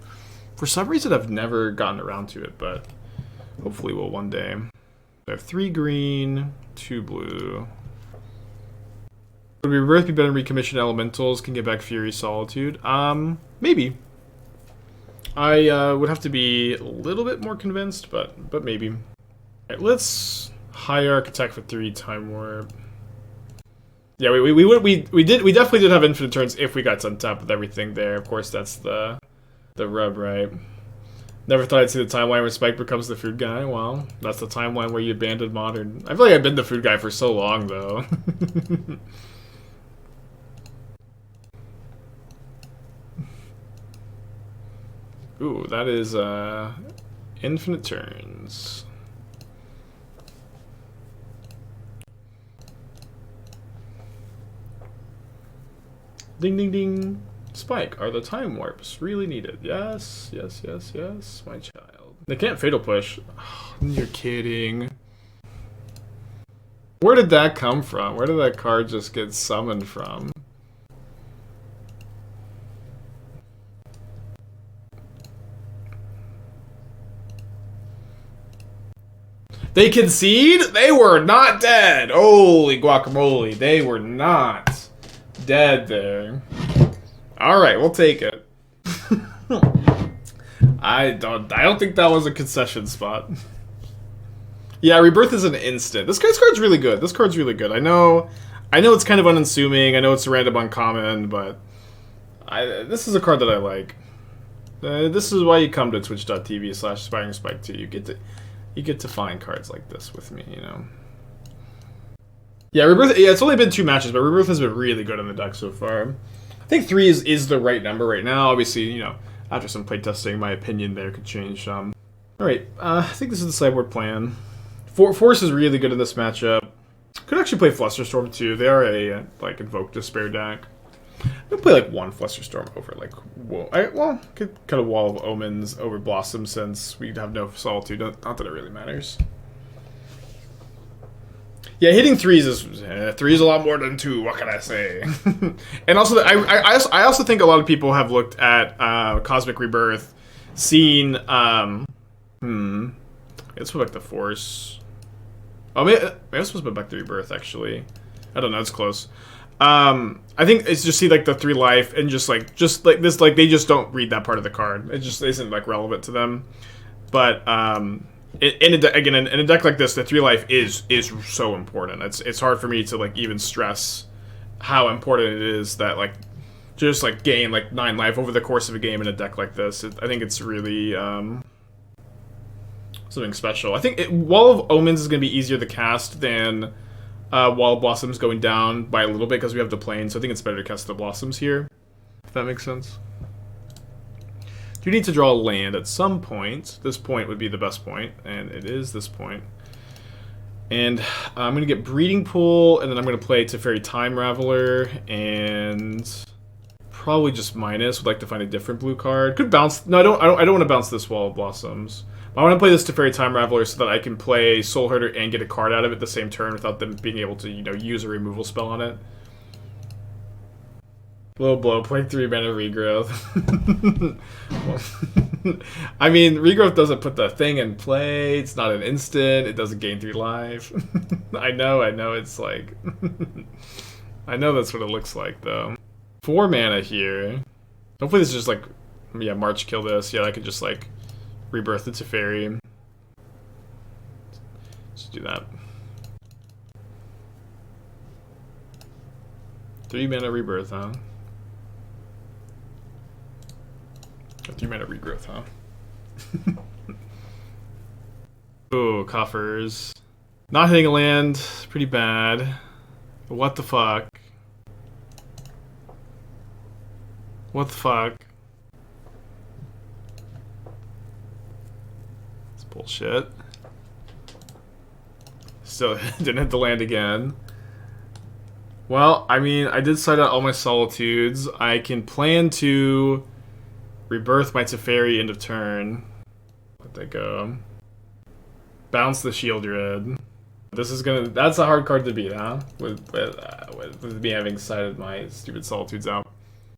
for some reason I've never gotten around to it, but hopefully we'll one day. I have 3 green, 2 blue. Would Rebirth be better than recommissioned elementals? Can get back Fury, Solitude? Maybe. I would have to be a little bit more convinced, but maybe. All right, let's Hierarch attack for 3 Time Warp. Yeah, we definitely did have infinite turns if we got on top with everything there. Of course, that's the rub, right? Never thought I'd see the timeline where Spike becomes the food guy. Well, that's the timeline where you abandoned Modern. I feel like I've been the food guy for so long, though. Ooh, that is infinite turns. Ding, ding, ding. Spike, are the time warps really needed? Yes, yes, yes, yes, my child. They can't Fatal Push. Oh, you're kidding. Where did that come from? Where did that card just get summoned from? They concede? They were not dead. Holy guacamole. They were not dead there. Alright, we'll take it. I don't think that was a concession spot. Yeah, Rebirth is an instant. This card's really good. This card's really good. I know it's kind of unassuming. I know it's a random uncommon, but this is a card that I like. This is why you come to twitch.tv/AspiringSpike2. You get to find cards like this with me, you know. Yeah, Rebirth. Yeah, it's only been 2 matches, but Rebirth has been really good in the deck so far. I think 3 is the right number right now. Obviously, you know, after some playtesting, my opinion there could change some. All right, I think this is the sideboard plan. Force is really good in this matchup. Could actually play Flusterstorm too. They are a like Invoke Despair deck. I'll play like 1 Flusterstorm over like could cut a Wall of Omens over Blossom since we have no Solitude. Not that it really matters. Yeah, hitting 3s is 3 is a lot more than 2. What can I say? And also, I also think a lot of people have looked at Cosmic Rebirth, seen let's put back the Force. Oh, maybe I'm supposed to put back the Rebirth actually. I don't know. It's close. I think it's just see like the 3 life and just like this like they just don't read that part of the card. It just isn't like relevant to them. But in a deck like this, the 3 life is so important. It's hard for me to like even stress how important it is that like just like gain like 9 life over the course of a game in a deck like this. I think it's really something special. I think Wall of Omens is going to be easier to cast than Wall of Blossoms going down by a little bit because we have the plane. So I think it's better to cast the Blossoms here. If that makes sense. You need to draw a land at some point. This point would be the best point, and it is this point. And I'm going to get Breeding Pool, and then I'm going to play Teferi Time Raveler, and probably just minus. Would like to find a different blue card. Could bounce. No, I don't want to bounce this Wall of Blossoms. I want to play this Teferi Time Raveler so that I can play Soulherder and get a card out of it the same turn without them being able to, you know, use a removal spell on it. Blow, playing 3 mana regrowth. Well, I mean, regrowth doesn't put the thing in play. It's not an instant. It doesn't gain 3 life. I know. It's like, I know that's what it looks like though. 4 mana here. Hopefully this is just like, yeah, March kill this. Yeah, I could just like rebirth the Teferi. Just do that. 3 mana rebirth, huh? 3 mana regrowth, huh? Ooh, coffers. Not hitting a land, pretty bad. What the fuck? What the fuck? It's bullshit. Still didn't hit the land again. Well, I mean, I did side out all my Solitudes. I can plan to rebirth my Teferi end of turn. Let that go. Bounce the Shieldred. This is gonna. That's a hard card to beat, huh? With me having sided my stupid Solitudes out.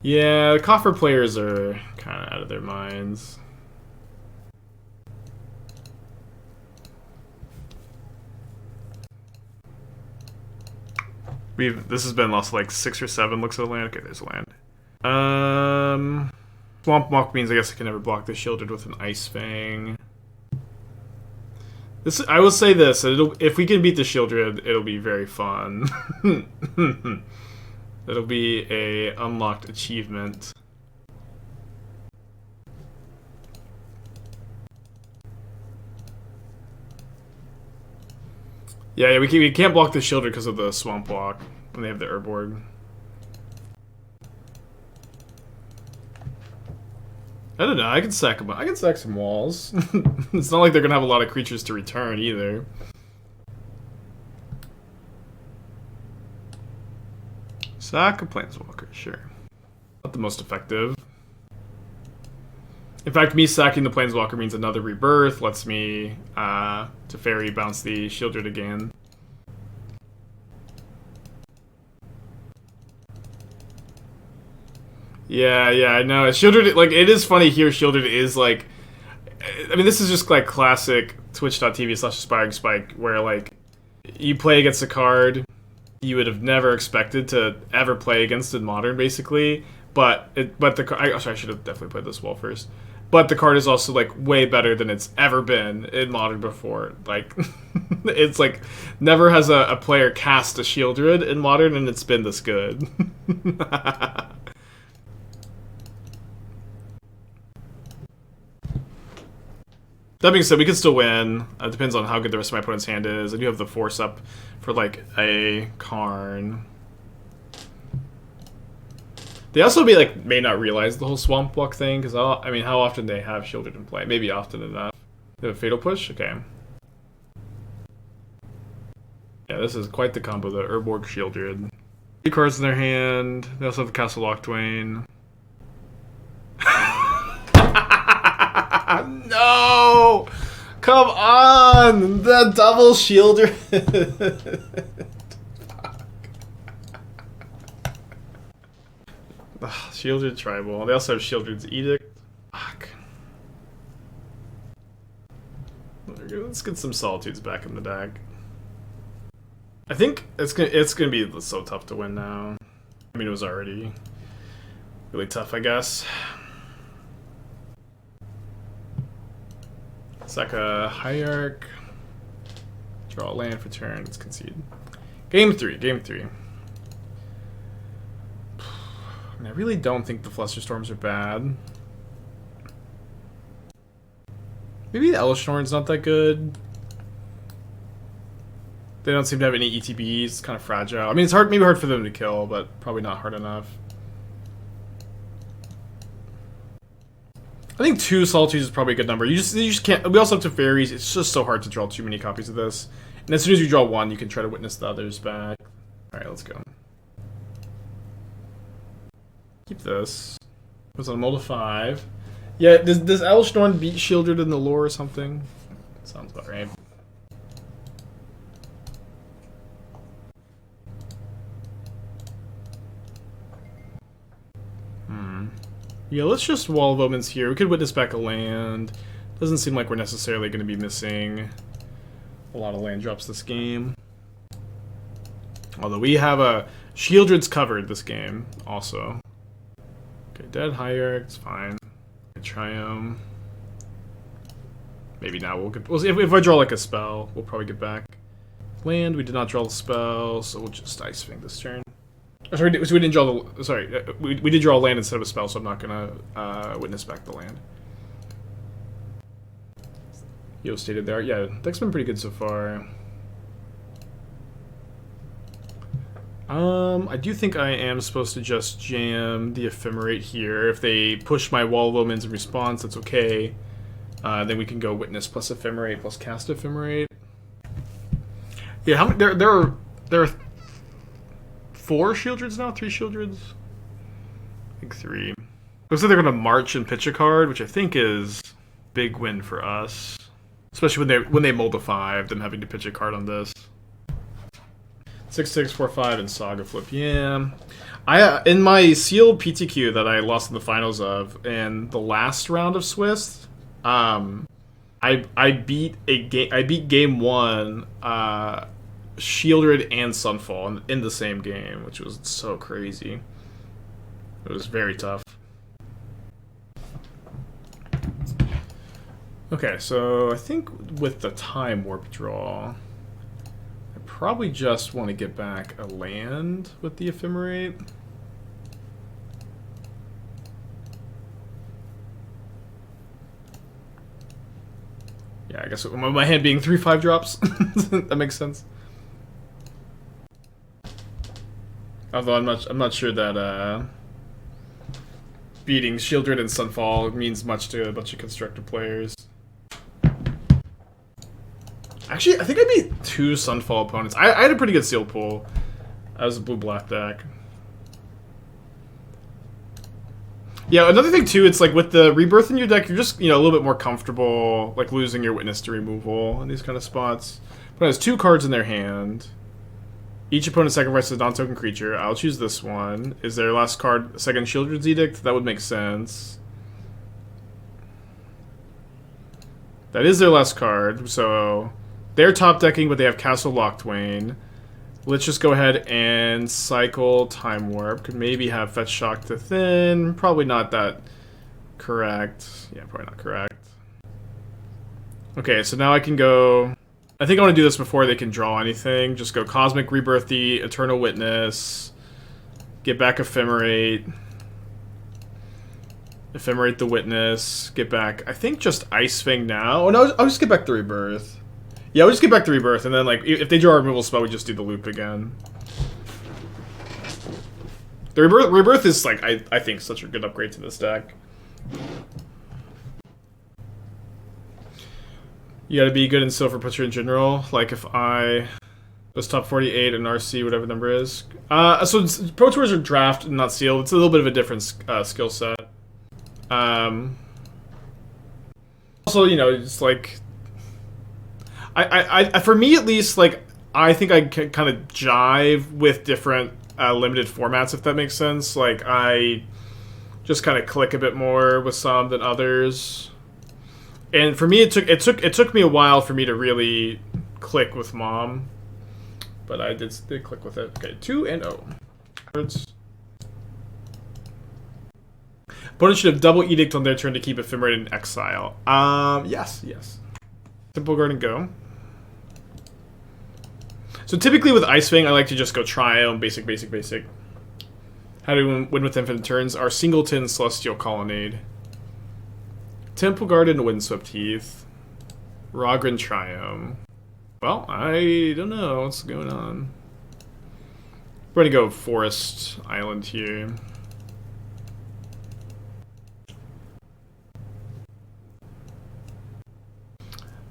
Yeah, the coffer players are kind of out of their minds. This has been lost like 6 or 7 looks at the land. Okay, there's a land. Swamp Walk means I guess I can never block the Shieldred with an Ice-Fang. I will say this: if we can beat the Shieldred, it'll be very fun. It'll be a unlocked achievement. Yeah, we can't block the Shieldred because of the Swamp Walk when they have the Urborg. I don't know. I can sack them. I can sack some walls. It's not like they're gonna have a lot of creatures to return either. Sack a Planeswalker, sure. Not the most effective. In fact, me sacking the Planeswalker means another rebirth. Lets me Teferi bounce the Shieldred again. Yeah, I know. Shieldred, like, it is funny here. Shieldred is like, I mean, this is just like classic twitch.tv/AspiringSpike, where like you play against a card you would have never expected to ever play against in Modern, basically. But I should have definitely played this wall first. But the card is also like way better than it's ever been in Modern before. Like, it's like never has a player cast a Shieldred in Modern, and it's been this good. That being said, we could still win. It depends on how good the rest of my opponent's hand is. I do have the force up for like a Karn. They also may not realize the whole swamp walk thing, because I mean, how often they have shielded in play? Maybe often enough. They have a fatal push? Okay. Yeah, this is quite the combo, the Urborg Shieldred. 3 cards in their hand. They also have Castle Locthwain. No! Come on! The double Shieldred! Shieldred Tribal. They also have Shieldred's Edict. Fuck. Let's get some Solitudes back in the deck. I think it's gonna be so tough to win now. I mean, it was already really tough, I guess. Sack a Hierarch. Draw a land for turn. Let's concede. Game 3. Game 3. I really don't think the Flusterstorms are bad. Maybe the Elesh Norn's not that good. They don't seem to have any ETBs. It's kind of fragile. I mean, it's hard, maybe hard for them to kill, but probably not hard enough. I think 2 Solitudes is probably a good number. You just can't. We also have Teferis. It's just so hard to draw too many copies of this. And as soon as you draw 1, you can try to witness the others back. All right, let's go. Keep this. It was on a mold of 5. Yeah, does Elesh Norn beat Shieldred in the lore or something? Sounds about right. Yeah, let's just Wall of Omens here. We could witness back a land. Doesn't seem like we're necessarily going to be missing a lot of land drops this game. Although we have a Shieldred's covered this game also. Okay, Dead Hierarch, it's fine. Triumph. Maybe now we'll see. If I draw like a spell, we'll probably get back. Land, we did not draw the spell, so we'll just Ice-Fang this turn. Oh, sorry, so we didn't draw the. Sorry, we did draw a land instead of a spell, so I'm not gonna witness back the land. Yo stated there. Yeah, deck's been pretty good so far. I do think I am supposed to just jam the Ephemerate here. If they push my Wall of Omens in response, that's okay. Then we can go Witness plus Ephemerate plus cast Ephemerate. Yeah, how many? There are 4 Shieldreds now? 3 Shieldreds? I think 3. Looks like they're gonna march and pitch a card, which I think is big win for us. Especially when they mold a 5, them having to pitch a card on this. 6/6, 4/5, and Saga Flip. Yeah, in my sealed PTQ that I lost in the finals of, in the last round of Swiss, I beat game 1, Shieldred and Sunfall in the same game, which was so crazy. It was very tough. Okay, so I think with the Time Warp draw, I probably just want to get back a land with the Ephemerate. Yeah, I guess my hand being 3/5 drops. That makes sense. Although I'm not sure that beating Shieldred and Sunfall means much to a bunch of constructed players. Actually, I think I beat 2 Sunfall opponents. I had a pretty good seal pool. I was a blue-black deck. Yeah, another thing too, it's like with the Rebirth in your deck, you're just, a little bit more comfortable, like losing your Witness to removal in these kind of spots. But it has 2 cards in their hand. Each opponent sacrifices a non-token creature. I'll choose this one. Is their last card second Shieldred's Edict? That would make sense. That is their last card, so they're top decking, but they have Castle Locthwain. Let's just go ahead and cycle Time Warp. Could maybe have Fetch Shock to Thin. Probably not that correct. Yeah, probably not correct. Okay, so now I can go. I think I want to do this before they can draw anything. Just go Cosmic Rebirth the Eternal Witness. Get back Ephemerate. Ephemerate the Witness. Get back. I think just Ice-Fang now. Oh no, I'll just get back the Rebirth. Yeah, we'll just get back to Rebirth, and then, like, if they draw a removal spell, we just do the loop again. The Rebirth is, like, I think, such a good upgrade to this deck. You gotta be good in Silver Pusher in general. Like, if I was top 48 and RC, whatever the number is. So Pro Tours are draft and not sealed. It's a little bit of a different skill set. Also, you know, it's like... I for me at least, like, I think I can kind of jive with different limited formats, if that makes sense. Like, I just kind of click a bit more with some than others. And for me, it took me a while for me to really click with Mom, but I did click with it. Okay, 2 and 0. Opponent should have double Edict on their turn to keep Ephemerate in exile. Yes. Simple Guard and go. So typically with Ice-Fang, I like to just go Triome, basic. How to win with infinite turns are Singleton, Celestial Colonnade. Temple Garden, Windswept Heath. Rogran, Triome. Well, I don't know what's going on. We're gonna go Forest Island here.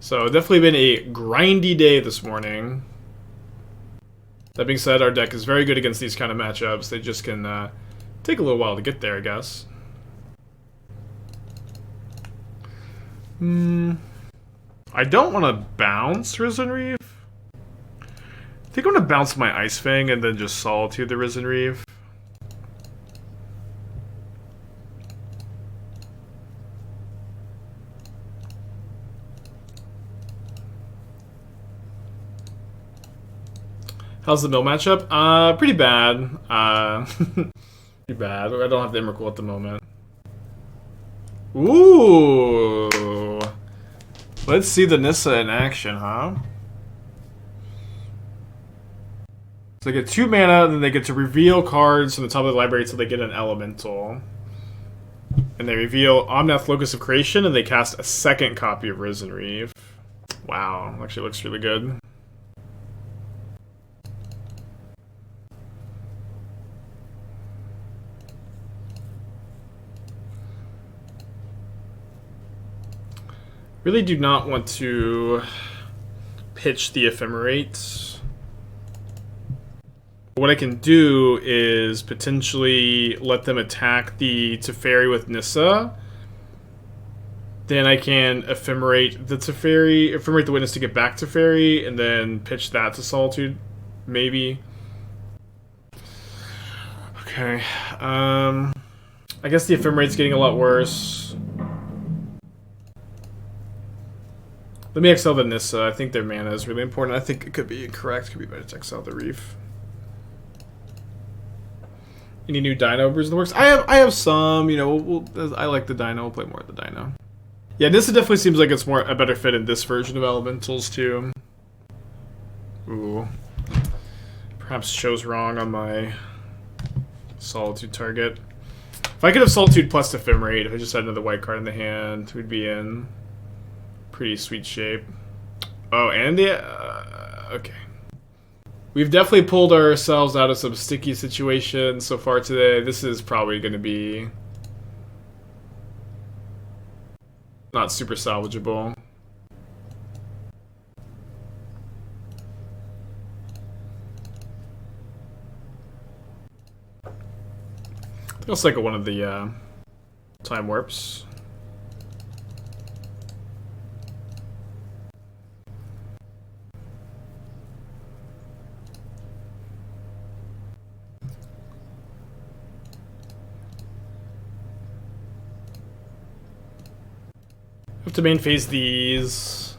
So definitely been a grindy day this morning. That being said, our deck is very good against these kind of matchups. They just can take a little while to get there, I guess. I don't want to bounce Risen Reef. I think I'm going to bounce my Ice-Fang and then just Solitude the Risen Reef. How's the mill matchup? Pretty bad. Pretty bad. I don't have the Emrakul at the moment. Ooh. Let's see the Nissa in action, huh? So they get 2 mana, then they get to reveal cards from the top of the library until they get an elemental. And they reveal Omnath, Locus of Creation, and they cast a second copy of Risen Reef. Wow, actually looks really good. Really do not want to pitch the Ephemerate. What I can do is potentially let them attack the Teferi with Nissa. Then I can Ephemerate the Teferi, Ephemerate the Witness to get back Teferi, and then pitch that to Solitude, maybe. Okay, I guess the Ephemerate's getting a lot worse. Let me exile the Nissa. I think their mana is really important. I think it could be incorrect. Could be better to exile the Reef. Any new Dino brews in the works? I have some. You know, I like the Dino. We'll play more of the Dino. Yeah, Nissa definitely seems like it's a better fit in this version of Elementals too. Ooh. Perhaps shows wrong on my Solitude target. If I could have Solitude plus Ephemerate, if I just had another white card in the hand, we'd be in pretty sweet shape. Oh, and the... okay. We've definitely pulled ourselves out of some sticky situations so far today. This is probably going to be not super salvageable. I think I'll cycle one of the Time Warps. Have to main phase these.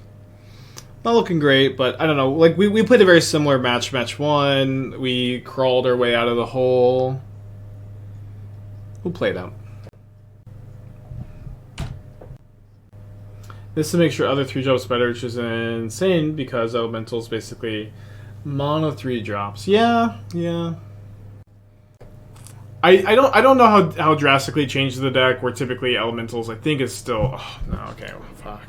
Not looking great, but I don't know. Like we played a very similar match 1. We crawled our way out of the hole. We'll play it out. This to make sure other 3 drops better, which is insane because Elemental's basically mono 3 drops. Yeah. I don't know how drastically it changes the deck. Where typically elementals, I think, is still. Oh, no, okay, well, fuck.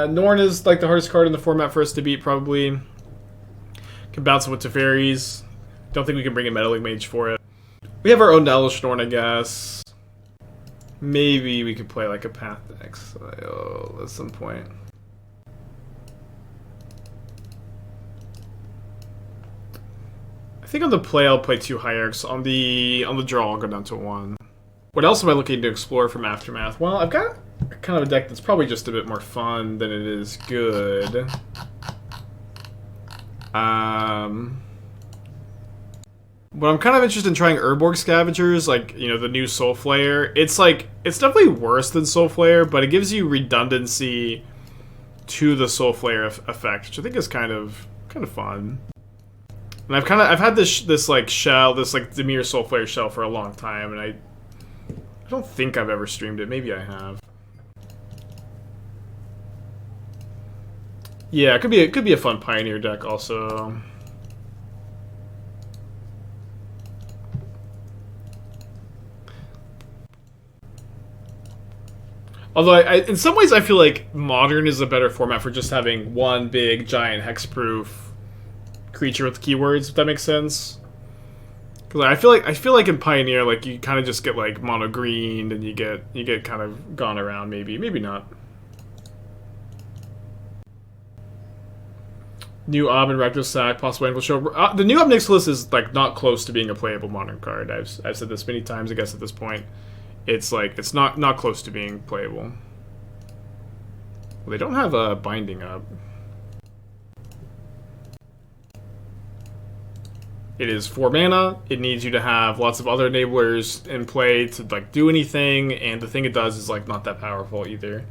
Norn is like the hardest card in the format for us to beat, probably. Can bounce it with Teferis. Don't think we can bring a Meddling Mage for it. We have our own Elesh Norn, I guess. Maybe we could play like a Path X at some point. I think on the play I'll play 2 Hierarchs. On the draw I'll go down to 1. What else am I looking to explore from Aftermath? Well, I've got kind of a deck that's probably just a bit more fun than it is good. But I'm kind of interested in trying Urborg Scavengers, like, you know, the new Soul Flayer. It's definitely worse than Soul Flayer, but it gives you redundancy to the Soul Flayer effect, which I think is kind of fun. And I've had this like shell, this like Dimir Soul Flayer shell for a long time, and I don't think I've ever streamed it. Maybe I have. Yeah, it could be a fun Pioneer deck also. Although, in some ways, I feel like Modern is a better format for just having one big, giant, hexproof creature with keywords, if that makes sense. Because I feel like in Pioneer, like, you kind of just get, like, mono-greened, and you get kind of gone around, maybe. Maybe not. New Ob and Recto Sack, possible Anvil Show. The new Ob Nixilis is, like, not close to being a playable Modern card. I've said this many times, I guess, at this point. It's like, it's not close to being playable. Well, they don't have a binding up. It is 4 mana. It needs you to have lots of other enablers in play to like do anything, and the thing it does is like not that powerful either.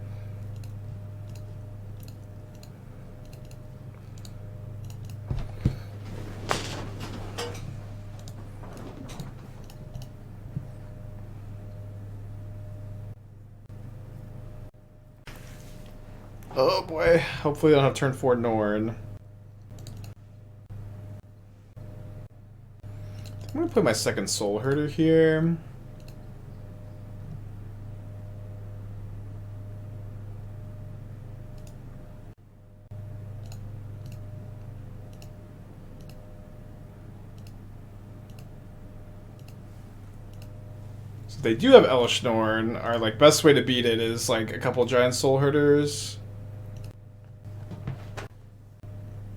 Oh boy, hopefully I don't have turn 4 Norn. I'm gonna put my second Soulherder here. So they do have Elesh Norn. Our like best way to beat it is like a couple giant Soulherders.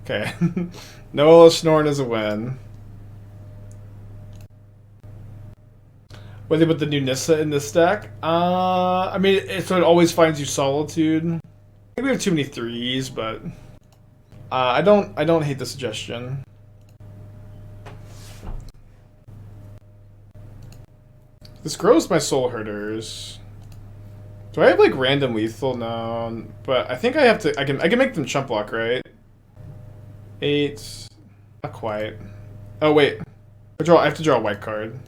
Okay. No Elesh Norn is a win. What they put the new Nissa in this deck? I mean, so it always finds you Solitude. I think we have too many 3s, but I don't hate the suggestion. This grows my Soulherders. Do I have like random lethal? No, but I think I have to. I can make them chump block, right? 8. Not quite. Oh wait, I have to draw a white card.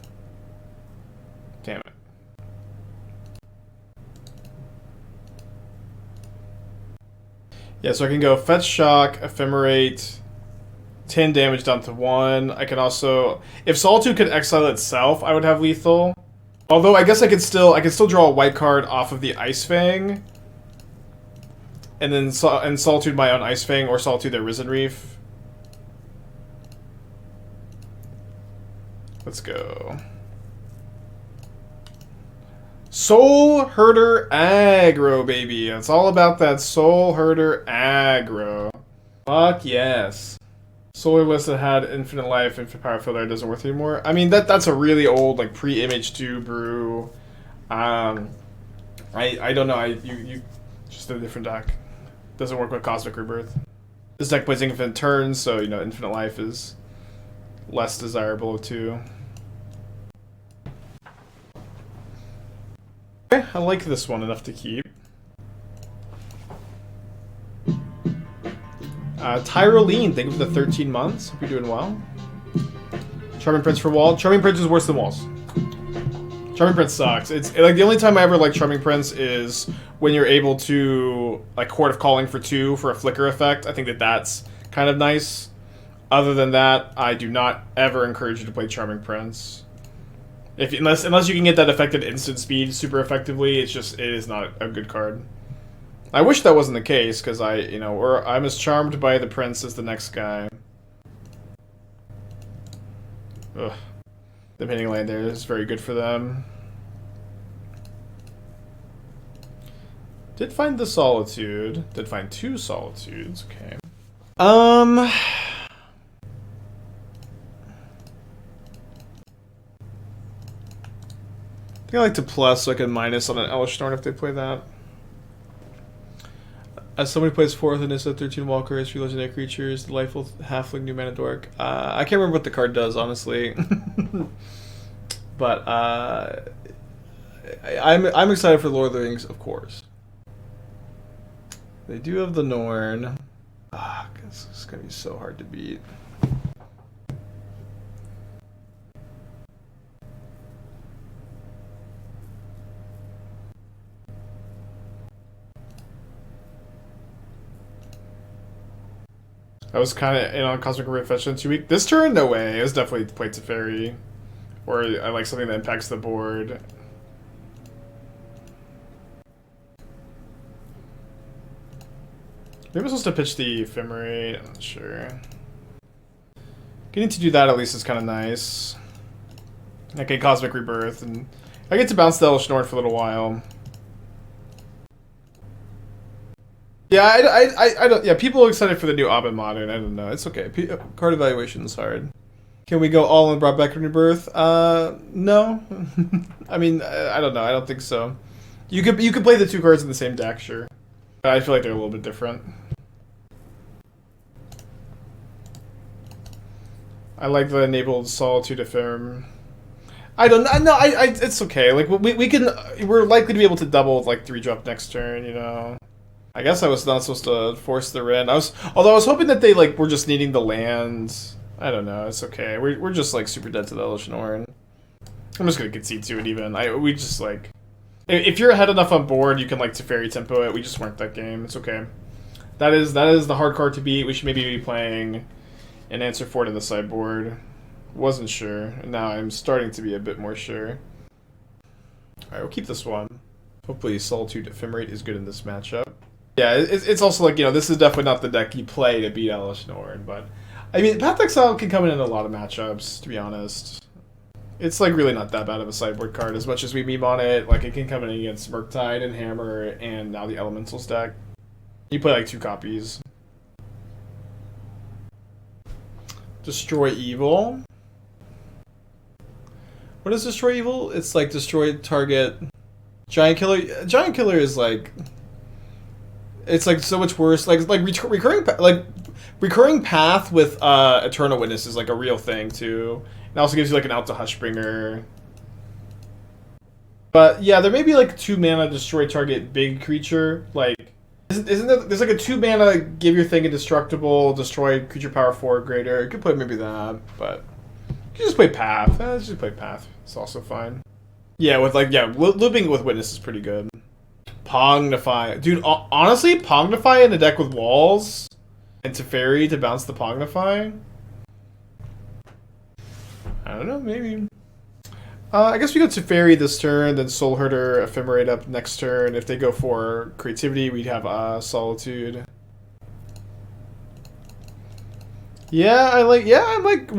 Damn it. Yeah, so I can go Fetch Shock, Ephemerate, 10 damage down to 1. I can also, if Solitude could exile itself, I would have lethal. Although I guess I can still draw a white card off of the Ice-Fang, and then Solitude my own Ice-Fang or Solitude their Risen Reef. Let's go. Soulherder aggro, baby. It's all about that Soulherder aggro. Fuck yes. Solar List that had infinite life, infinite power filler doesn't work anymore. I mean that's a really old like pre-image 2 brew. I don't know. You just a different deck. Doesn't work with Cosmic Rebirth. This deck plays infinite turns, so you know infinite life is less desirable of 2. I like this one enough to keep. Tyroline, thank you for the 13 months. Hope you're doing well. Charming Prince for Wall. Charming Prince is worse than Walls. Charming Prince sucks. It's like the only time I ever like Charming Prince is when you're able to like Court of Calling for 2 for a flicker effect. I think that's kind of nice. Other than that, I do not ever encourage you to play Charming Prince. Unless you can get that affected instant speed super effectively, it is not a good card. I wish that wasn't the case, because I'm as charmed by the prince as the next guy. Ugh. The painting land there is very good for them. Did find the Solitude. Did find 2 Solitudes. Okay. I think I like to plus so I can minus on an Elesh Norn if they play that. As somebody plays 4th and is a 13 Walker, it's 3 legendary creatures, delightful halfling new mana dork. I can't remember what the card does, honestly. But I'm excited for Lord of the Rings, of course. They do have the Norn. This is gonna be so hard to beat. I was kind of in on Cosmic Reflection 2 weeks. This turn, no way. It was definitely played Teferi. Or I like something that impacts the board. Maybe I'm supposed to pitch the Ephemerate. I'm not sure. Getting to do that at least is kind of nice. Okay, Cosmic Rebirth. And I get to bounce the Elesh Norn for a little while. Yeah, I don't. Yeah, people are excited for the new Abba Modern. I don't know. It's okay. Card evaluation is hard. Can we go all in brought back Rebirth? No. I mean, I don't know. I don't think so. You could play the 2 cards in the same deck, sure. But I feel like they're a little bit different. I like the enabled Solitude Ephemerate. I don't know. It's okay. Like we're likely to be able to double with like 3-drop next turn. You know. I guess I was not supposed to force the Ren. Although I was hoping that they were just needing the lands. I don't know. It's okay. We're just like super dead to the Elesh Norn. I'm just gonna concede to it even. We just like, if you're ahead enough on board, you can like Teferi tempo it. We just weren't that game. It's okay. That is the hard card to beat. We should maybe be playing an answer for it in the sideboard. Wasn't sure. Now I'm starting to be a bit more sure. All right, we'll keep this one. Hopefully, Solitude Ephemerate is good in this matchup. Yeah, it's also like, this is definitely not the deck you play to beat Elesh Norn, but I mean, Path Exile can come in a lot of matchups, to be honest. It's like really not that bad of a sideboard card as much as we meme on it. Like, it can come in against Murktide and Hammer and now the Elementals deck. You play like 2 copies. Destroy Evil. What is Destroy Evil? It's like destroy target Giant Killer. Giant Killer is like, it's like so much worse. Like recurring path with Eternal Witness is like a real thing too. It also gives you like an out to Hushbringer. But yeah, there may be like 2 mana destroy target big creature. Like, isn't there? There's like a 2 mana give your thing indestructible, destroy creature power 4 or greater. You could play maybe that, but you can just play Path. Just play Path. It's also fine. Yeah, with looping with Witness is pretty good. Pognify. Dude, honestly, Pognify in a deck with walls and Teferi to bounce the Pognify? I don't know, maybe. I guess we go Teferi this turn, then Soulherder, Ephemerate up next turn. If they go for creativity, we'd have Solitude. Yeah, I'm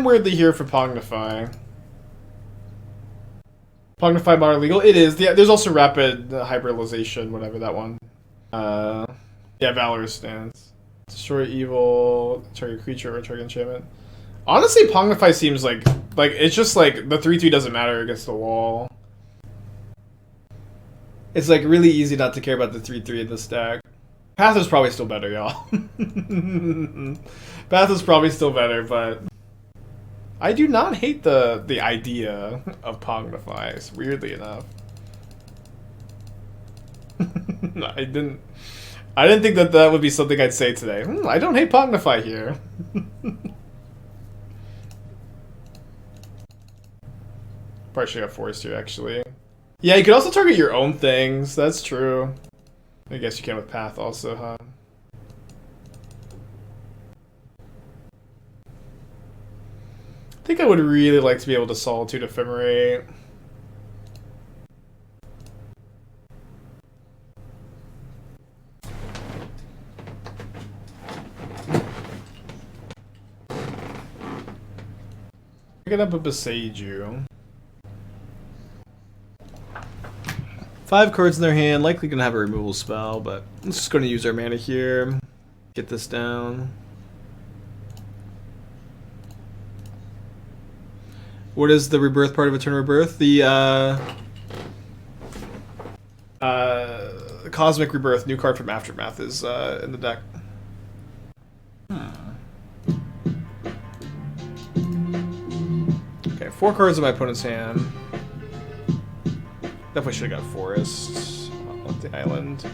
weirdly here for Pognify. Pognify Modern Legal? It is. Yeah, there's also Rapid Hybridization, whatever that one. Yeah, Valorous Stance. Destroy Evil, target creature, or target enchantment. Honestly, Pognify seems like it's just like the 3/3 doesn't matter against the wall. It's like really easy not to care about the 3/3 in this deck. Path is probably still better, y'all. Path is probably still better, but I do not hate the idea of Pognify, weirdly enough. I didn't think that would be something I'd say today. I don't hate Pognify here. Probably should have Forest here, actually. Yeah, you could also target your own things. That's true. I guess you can with Path also, huh? think I would really like to be able to Solitude Ephemerate. Pick it up a Beseiju. 5 cards in their hand, likely gonna have a removal spell, but I'm just gonna use our mana here. Get this down. What is the rebirth part of Eternal Rebirth? The Cosmic Rebirth, new card from Aftermath, is in the deck. Okay, 4 cards in my opponent's hand. Definitely should have got Forest on the island.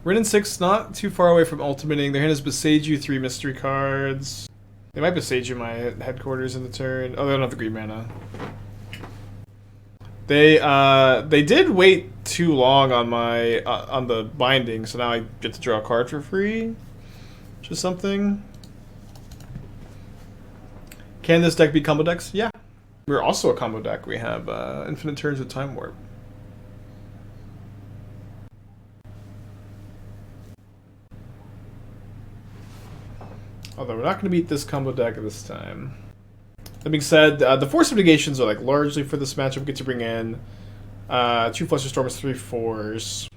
Burrenton 6, not too far away from ultimating. Their hand is Beseiju, 3 mystery cards. They might Beseiju my headquarters in the turn. Oh, they don't have the green mana. They did wait too long on my on the binding, so now I get to draw a card for free, which is something. Can this deck be combo decks? Yeah, we're also a combo deck. We have infinite turns with Time Warp. Although we're not going to beat this combo deck this time. That being said, the Force of Negations are like largely for this matchup. We get to bring in 2 Flusterstorms, 3 4s.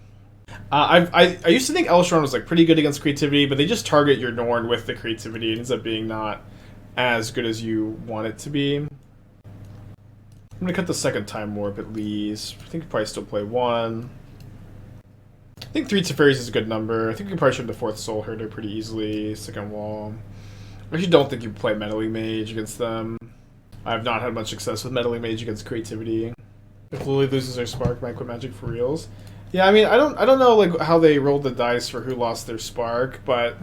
I used to think Elesh was like pretty good against creativity, but they just target your Norn with the creativity. It ends up being not as good as you want it to be. I'm gonna cut the second Time Warp at least. I think you probably still play 1. I think 3 Teferis is a good number. I think you can probably shoot the 4th Soulherder pretty easily. Second wall. I actually don't think you play Meddling Mage against them. I have not had much success with Meddling Mage against creativity. If Lily loses her spark, might quit Magic for reals. Yeah, I mean, I don't know like how they rolled the dice for who lost their spark, but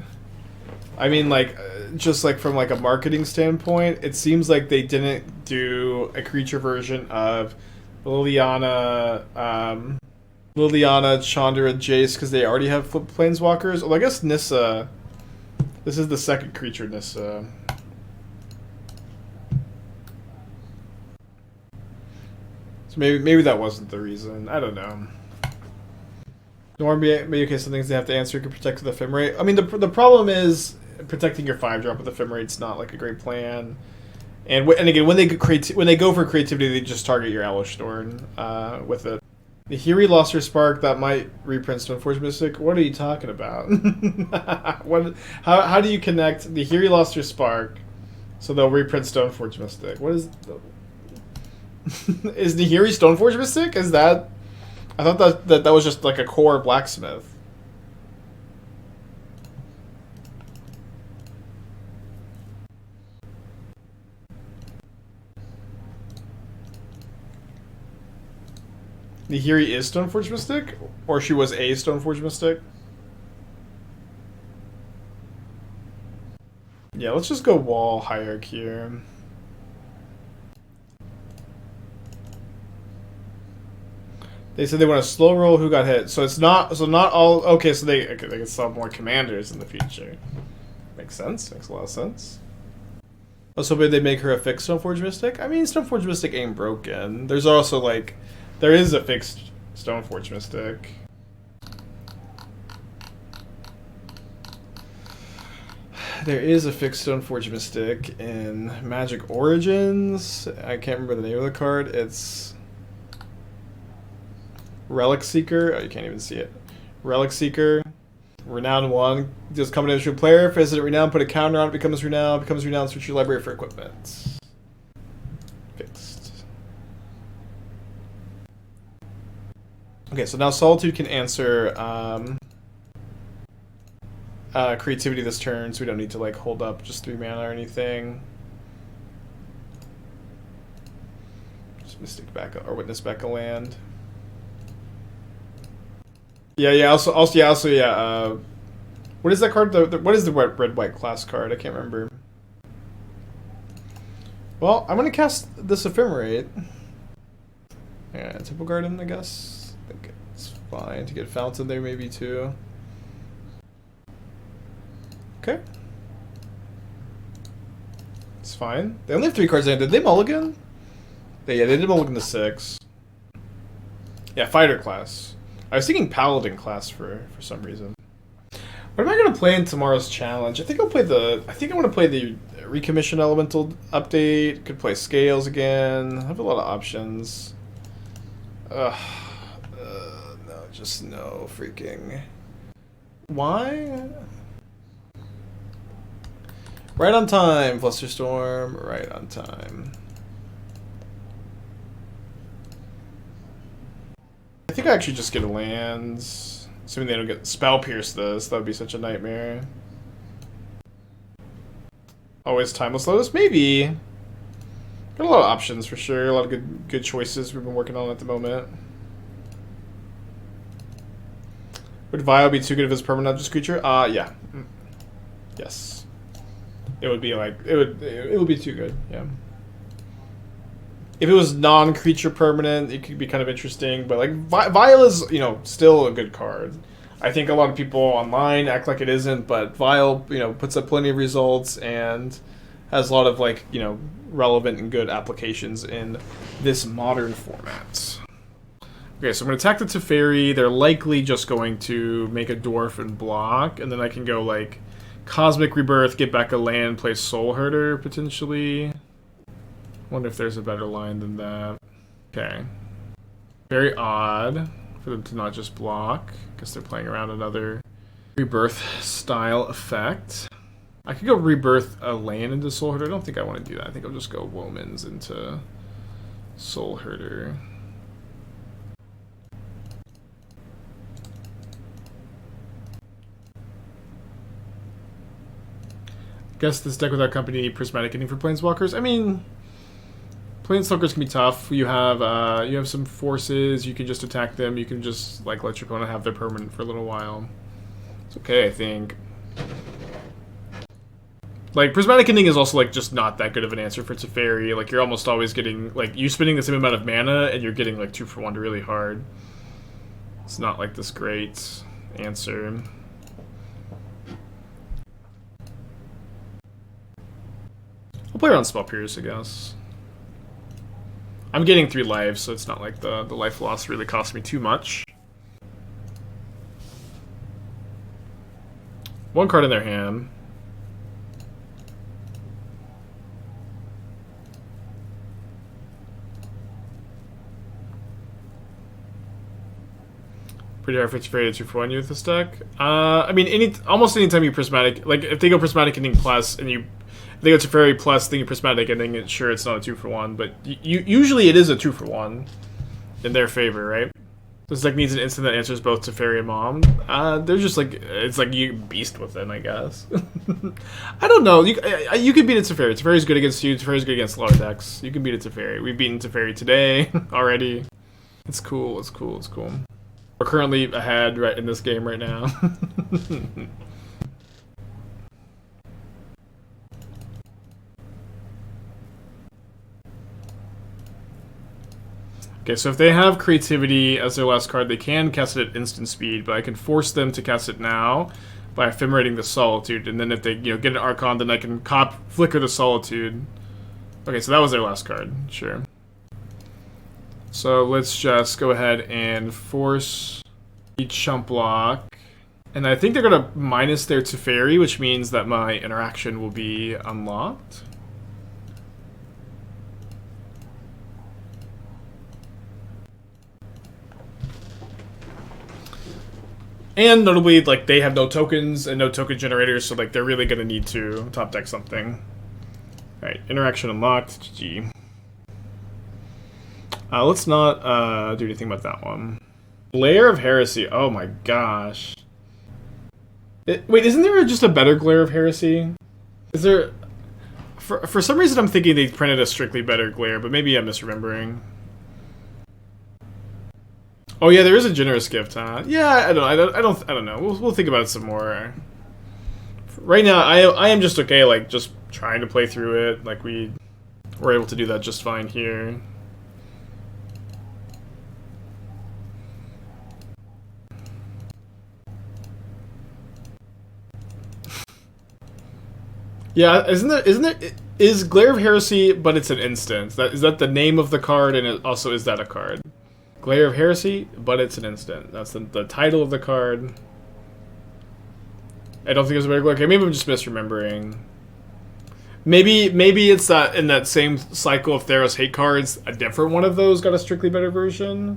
I mean, like, just like from like a marketing standpoint, it seems like they didn't do a creature version of Liliana, Chandra, Jace because they already have flipped planeswalkers. Well, I guess Nissa. This is the second creature Nissa. So maybe that wasn't the reason. I don't know. Norm, okay, some things they have to answer can protect the Ephemerate. I mean, the problem is protecting your 5-drop with Ephemerate's not like a great plan. And again, when they go for creativity, they just target your Elesh Norn with it. The Hiri lost her spark. That might reprint Stoneforge Mystic. What are you talking about? How do you connect the Hiri lost her spark, so they'll reprint Stoneforge Mystic? What is is the Hiri Stoneforge Mystic? Is that? I thought that was just like a core blacksmith. Nihiri is Stoneforge Mystic? Or she was a Stoneforge Mystic? Yeah, let's just go Wall Hierarch here. They said they want a slow roll who got hit. So it's not all okay, so they can sell more commanders in the future. Makes sense, makes a lot of sense. Also, maybe they make her a fixed Stoneforge Mystic? I mean, Stoneforge Mystic ain't broken. There's also like there is a fixed Stoneforge Mystic. There is a fixed Stoneforge Mystic in Magic Origins. I can't remember the name of the card. It's Relic Seeker. Oh, you can't even see it. Relic Seeker. Renown 1. Just combination of player. Visit Renown, put a counter on it, becomes Renown, switch your library for equipment. Fixed. Okay, so now Solitude can answer creativity this turn, so we don't need to like hold up just 3 mana or anything. Just Mystic back or Witness back a land. Yeah. Also, yeah. What is that card? What is the red-white class card? I can't remember. Well, I'm gonna cast this Ephemerate. Yeah, Temple Garden, I guess. I think it's fine to get Fountain there maybe too. Okay. It's fine. They only have 3 cards in. Did they mulligan? Yeah, they did mulligan to 6. Yeah, fighter class. I was thinking paladin class for some reason. What am I gonna play in tomorrow's challenge? I think I'll play the. I think I want to play the recommission elemental update. Could play scales again. I have a lot of options. No, just no freaking. Why? Right on time, Flusterstorm. Right on time. I think I actually just get lands. Assuming they don't get Spell Pierce this. That would be such a nightmare. Always Timeless Lotus? Maybe. Got a lot of options for sure. A lot of good choices we've been working on at the moment. Would Vile be too good of his permanent object creature? Yeah. Yes. It would be like it would be too good, yeah. If it was non-creature permanent, it could be kind of interesting, but like Vile is, you know, still a good card. I think a lot of people online act like it isn't, but Vile, you know, puts up plenty of results and has a lot of, like, you know, relevant and good applications in this modern format. Okay, so I'm going to attack the Teferi. They're likely just going to make a dwarf and block, and then I can go, like, Cosmic Rebirth, get back a land, play Soulherder, potentially. Wonder if there's a better line than that. Okay. Very odd for them to not just block. Guess they're playing around another Rebirth style effect. I could go Rebirth a land into Soulherder. I don't think I want to do that. I think I'll just go Omens into Soulherder. Guess this deck without company prismatic ending for Planeswalkers. I mean, Planeswalkers can be tough. You have some forces. You can just attack them. You can just like let your opponent have their permanent for a little while. It's okay, I think. Like prismatic ending is also like just not that good of an answer for Teferi. Like you're almost always getting like you spending the same amount of mana and you're getting like 2 for 1 really hard. It's not like this great answer. I'll play around Spell Pierce, I guess. I'm getting 3 lives, so it's not like the life loss really cost me too much. 1 card in their hand. Pretty hard for Teferi to 2 for 1 you with this deck. I mean, almost anytime you prismatic, like if they go prismatic ending plus and you. If they go Teferi plus, then you prismatic ending. Sure, it's not a 2 for 1, but usually it is a 2 for 1 in their favor, right? This deck needs an instant that answers both Teferi and Mom. They're just like it's like you beast with them, I guess. I don't know. You can beat a Teferi. Teferi's good against you. Teferi's good against a lot of decks. You can beat a Teferi. We've beaten Teferi today already. It's cool. It's cool. It's cool. We're currently ahead right in this game right now. Okay, so if they have Creativity as their last card, they can cast it at instant speed, but I can force them to cast it now by ephemerating the Solitude, and then if they get an Archon, then I can flicker the Solitude. Okay, so that was their last card, sure. So let's just go ahead and force each chump block. And I think they're going to minus their Teferi, which means that my interaction will be unlocked. And notably, like, they have no tokens and no token generators, so like they're really gonna need to top deck something. Alright, interaction unlocked, GG. Let's not do anything about that one. Glare of Heresy, oh my gosh. Wait, isn't there just a better Glare of Heresy? Is there... For some reason I'm thinking they printed a strictly better Glare, but maybe I'm misremembering. Oh yeah, there is a generous gift, huh? Yeah, I don't know. We'll think about it some more. Right now, I am just okay, like just trying to play through it. Like we're able to do that just fine here. Yeah, is Glare of Heresy, but it's an instant. Is that the name of the card, and it also is that a card? Glare of Heresy, but it's an instant. That's the title of the card. I don't think it's a better. Okay, maybe I'm just misremembering. Maybe it's that in that same cycle of Theros hate cards, a different one of those got a strictly better version.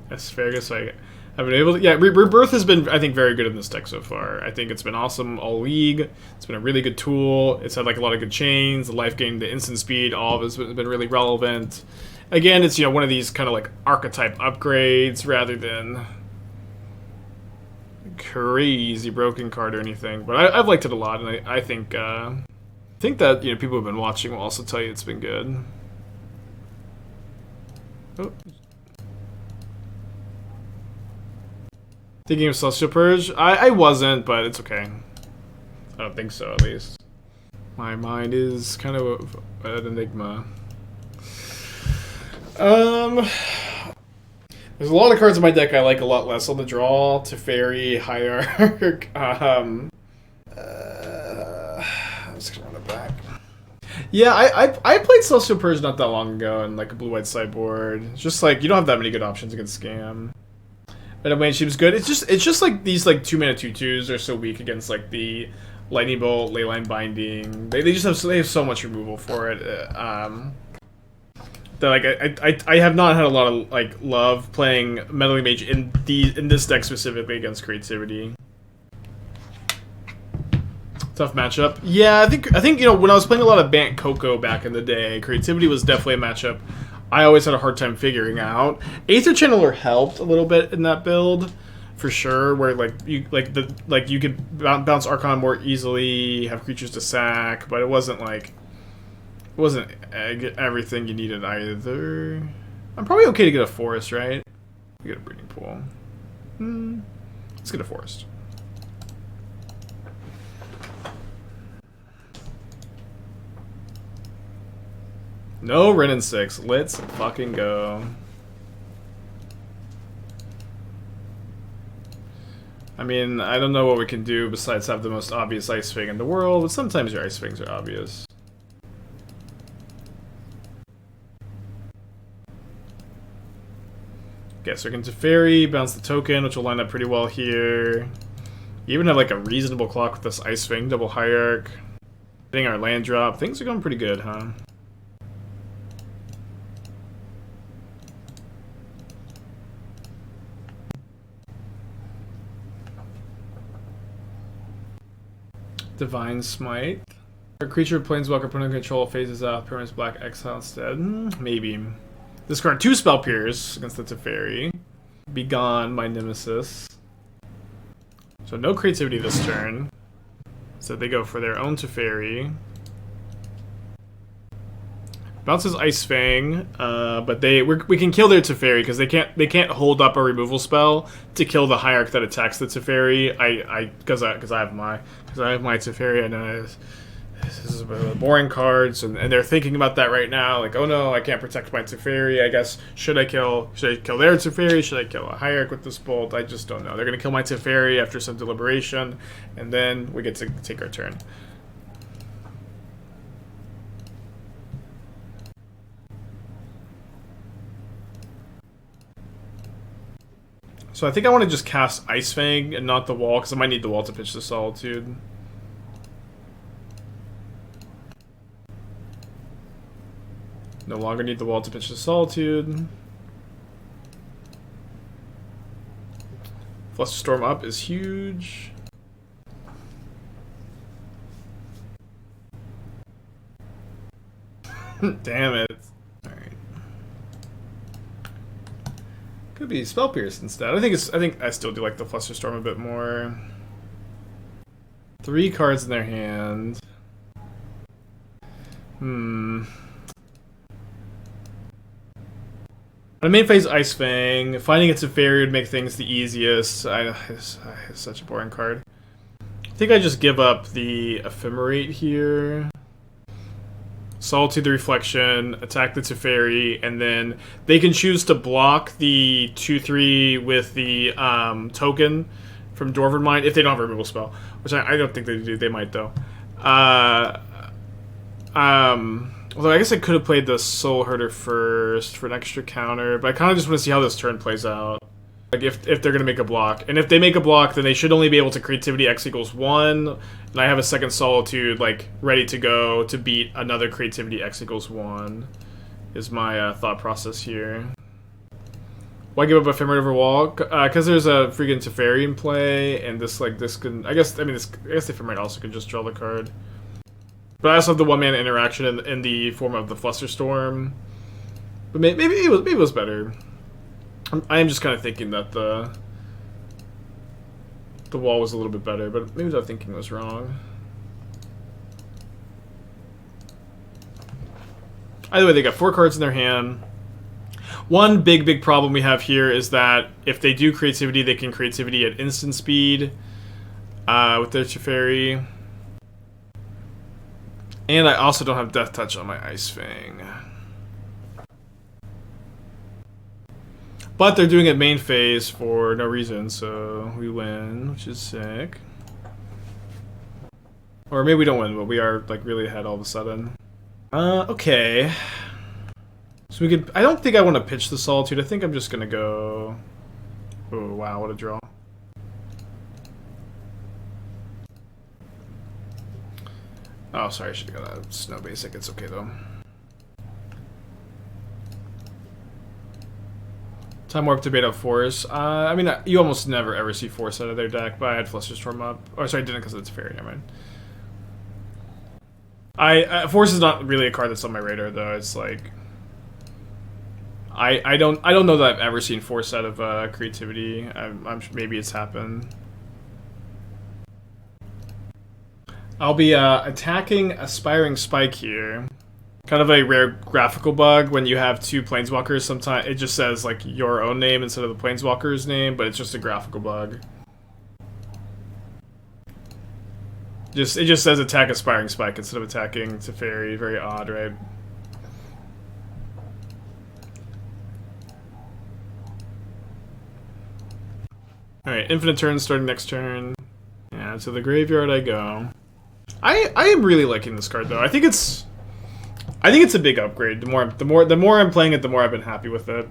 Asparagus, I've been able to... Yeah, Rebirth has been, I think, very good in this deck so far. I think it's been awesome all league. It's been a really good tool. It's had, like, a lot of good chains. The life gain, the instant speed, all of it's been really relevant. Again, it's, you know, one of these kind of, like, archetype upgrades rather than crazy broken card or anything. But I've liked it a lot, and I think that, you know, people who have been watching will also tell you it's been good. Oh. Thinking of Celestial Purge? I wasn't, but it's okay. I don't think so, at least. My mind is kind of an enigma. There's a lot of cards in my deck I like a lot less on the draw. Teferi, Hierarch. I'm just gonna run it back. Yeah, I played Celestial Purge not that long ago in like a blue-white sideboard. It's just like, you don't have that many good options against Scam. But Meddling Mage seems good. It's just like these like 2-mana 2/2s are so weak against like the Lightning Bolt, Leyline Binding. They have so much removal for it. That like I have not had a lot of like love playing Meddling Mage in this deck specifically against Creativity. Tough matchup. Yeah, I think you know, when I was playing a lot of Bant Coatl back in the day, Creativity was definitely a matchup I always had a hard time figuring out. Aether Channeler helped a little bit in that build, for sure. Where you could bounce Archon more easily, have creatures to sack, but it wasn't everything you needed either. I'm probably okay to get a forest, right? We get a breeding pool. Let's get a forest. No Wrenn and 6. Let's fucking go. I mean, I don't know what we can do besides have the most obvious Ice-Fang in the world, but sometimes your Ice-Fangs are obvious. Okay, so we can Teferi, bounce the token, which will line up pretty well here. You even have like a reasonable clock with this Ice-Fang, Noble Hierarch. Getting our land drop. Things are going pretty good, huh? Divine Smite. A creature Planeswalker put under control phases out, permanents black exile instead. Maybe. Discard 2 Spell Pierce against the Teferi. Be gone, my nemesis. So no creativity this turn. So they go for their own Teferi. Bounces Ice-Fang, but we can kill their Teferi because they can't hold up a removal spell to kill the Hierarch that attacks the Teferi. Because I have my Teferi. I know this is a boring cards, and they're thinking about that right now. Like, oh no, I can't protect my Teferi. I guess should I kill their Teferi? Should I kill a Hierarch with this bolt? I just don't know. They're gonna kill my Teferi after some deliberation, and then we get to take our turn. So I think I want to just cast Ice-Fang and not the wall, because I might need the wall to pitch the Solitude. No longer need the wall to pitch the Solitude. Flusterstorm up is huge. Damn it. Could be Spell Pierce instead. I think I still do like the Flusterstorm a bit more. 3 cards in their hand. On main phase Ice-Fang. Finding a Teferi would make things the easiest. It's such a boring card. I think I just give up the Ephemerate here. Solitude the Reflection, attack the Teferi, and then they can choose to block the 2/3 with the token from Dwarven Mind if they don't have a removal spell, which I don't think they do. They might though. Although I guess I could have played the Soulherder first for an extra counter, but I kind of just want to see how this turn plays out. Like if they're gonna make a block, and if they make a block, then they should only be able to creativity X equals 1, and I have a second Solitude like ready to go to beat another creativity X equals 1. Is my thought process here. Why give up Ephemerate over wall? Because there's a freaking Teferi in play, and this can I guess the Ephemerate also can just draw the card. But I also have the one-mana interaction in the form of the Flusterstorm. But maybe it was better. I am just kind of thinking that the wall was a little bit better, but maybe that thinking was wrong. Either way, they got 4 cards in their hand. One big problem we have here is that if they do creativity, they can creativity at instant speed with their Teferi. And I also don't have Death Touch on my Ice-Fang. But they're doing it main phase for no reason, so we win, which is sick. Or maybe we don't win, but we are like really ahead all of a sudden. Okay. So we could. I don't think I want to pitch the Solitude. I think I'm just gonna go. Oh wow, what a draw. Oh, sorry, I should have got a snow basic. It's okay though. Time Warp to bait up Force. I mean, you almost never ever see Force out of their deck, but I had Flusterstorm up. Oh, sorry, I didn't because it's Teferi. Never mind. Force is not really a card that's on my radar though. It's like I don't know that I've ever seen Force out of creativity. I'm maybe it's happened. I'll be attacking Aspiring Spike here. Kind of a rare graphical bug when you have 2 Planeswalkers. Sometimes it just says like your own name instead of the Planeswalker's name, but it's just a graphical bug. It just says attack Aspiring Spike instead of attacking Teferi. Very odd, right? Alright, infinite turns starting next turn. Yeah, to the graveyard I go. I am really liking this card though. I think it's a big upgrade. The more I'm playing it, the more I've been happy with it.